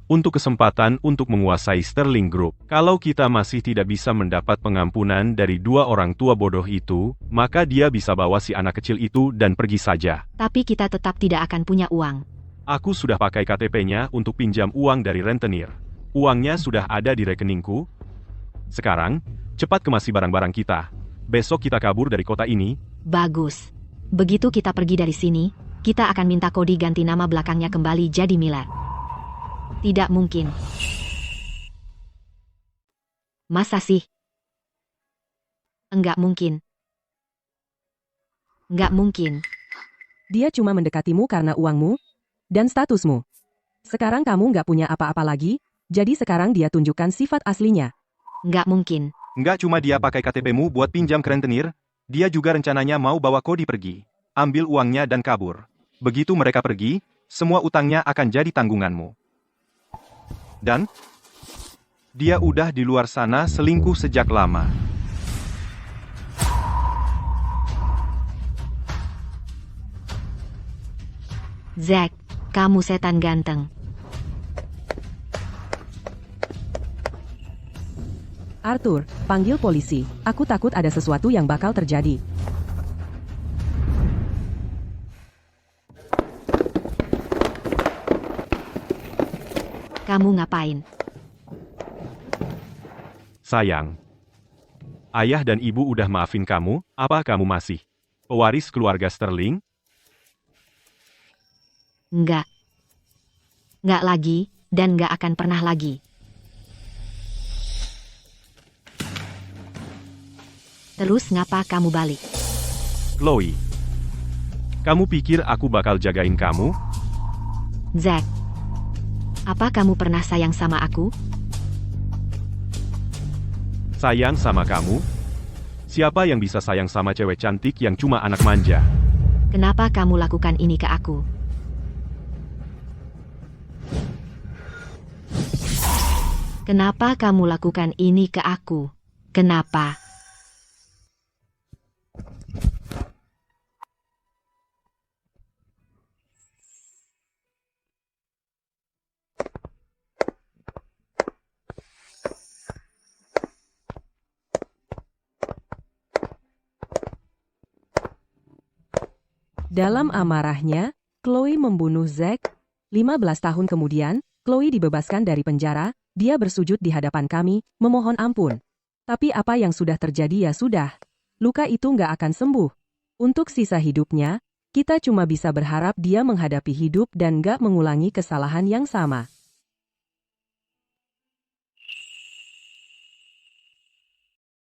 untuk kesempatan untuk menguasai Sterling Group. Kalau kita masih tidak bisa mendapat pengampunan dari dua orang tua bodoh itu, maka dia bisa bawa si anak kecil itu dan pergi saja. Tapi kita tetap tidak akan punya uang. Aku sudah pakai KTP-nya untuk pinjam uang dari rentenir. Uangnya sudah ada di rekeningku. Sekarang, cepat kemasi barang-barang kita. Besok kita kabur dari kota ini. Bagus. Begitu kita pergi dari sini, kita akan minta Cody ganti nama belakangnya kembali jadi Miller. Tidak mungkin. Masa sih? Enggak mungkin. Enggak mungkin. Dia cuma mendekatimu karena uangmu dan statusmu. Sekarang kamu nggak punya apa-apa lagi, jadi sekarang dia tunjukkan sifat aslinya. Enggak mungkin. Nggak cuma dia pakai KTP-mu buat pinjam ke rentenir, dia juga rencananya mau bawa Cody pergi, ambil uangnya dan kabur. Begitu mereka pergi, semua utangnya akan jadi tanggunganmu. Dan dia udah di luar sana selingkuh sejak lama. Zack, kamu setan ganteng. Arthur, panggil polisi. Aku takut ada sesuatu yang bakal terjadi. Kamu ngapain? Sayang, ayah dan ibu udah maafin kamu, apa kamu masih pewaris keluarga Sterling? Enggak. Enggak lagi, dan enggak akan pernah lagi. Terus ngapa kamu balik? Chloe, Kamu pikir aku bakal jagain kamu? Zack, apa kamu pernah sayang sama aku? Sayang sama kamu? Siapa yang bisa sayang sama cewek cantik yang cuma anak manja? Kenapa kamu lakukan ini ke aku? Kenapa kamu lakukan ini ke aku? Kenapa? Dalam amarahnya, Chloe membunuh Zack. 15 tahun kemudian, Chloe dibebaskan dari penjara, dia bersujud di hadapan kami, memohon ampun. Tapi apa yang sudah terjadi ya sudah. Luka itu nggak akan sembuh. Untuk sisa hidupnya, kita cuma bisa berharap dia menghadapi hidup dan nggak mengulangi kesalahan yang sama.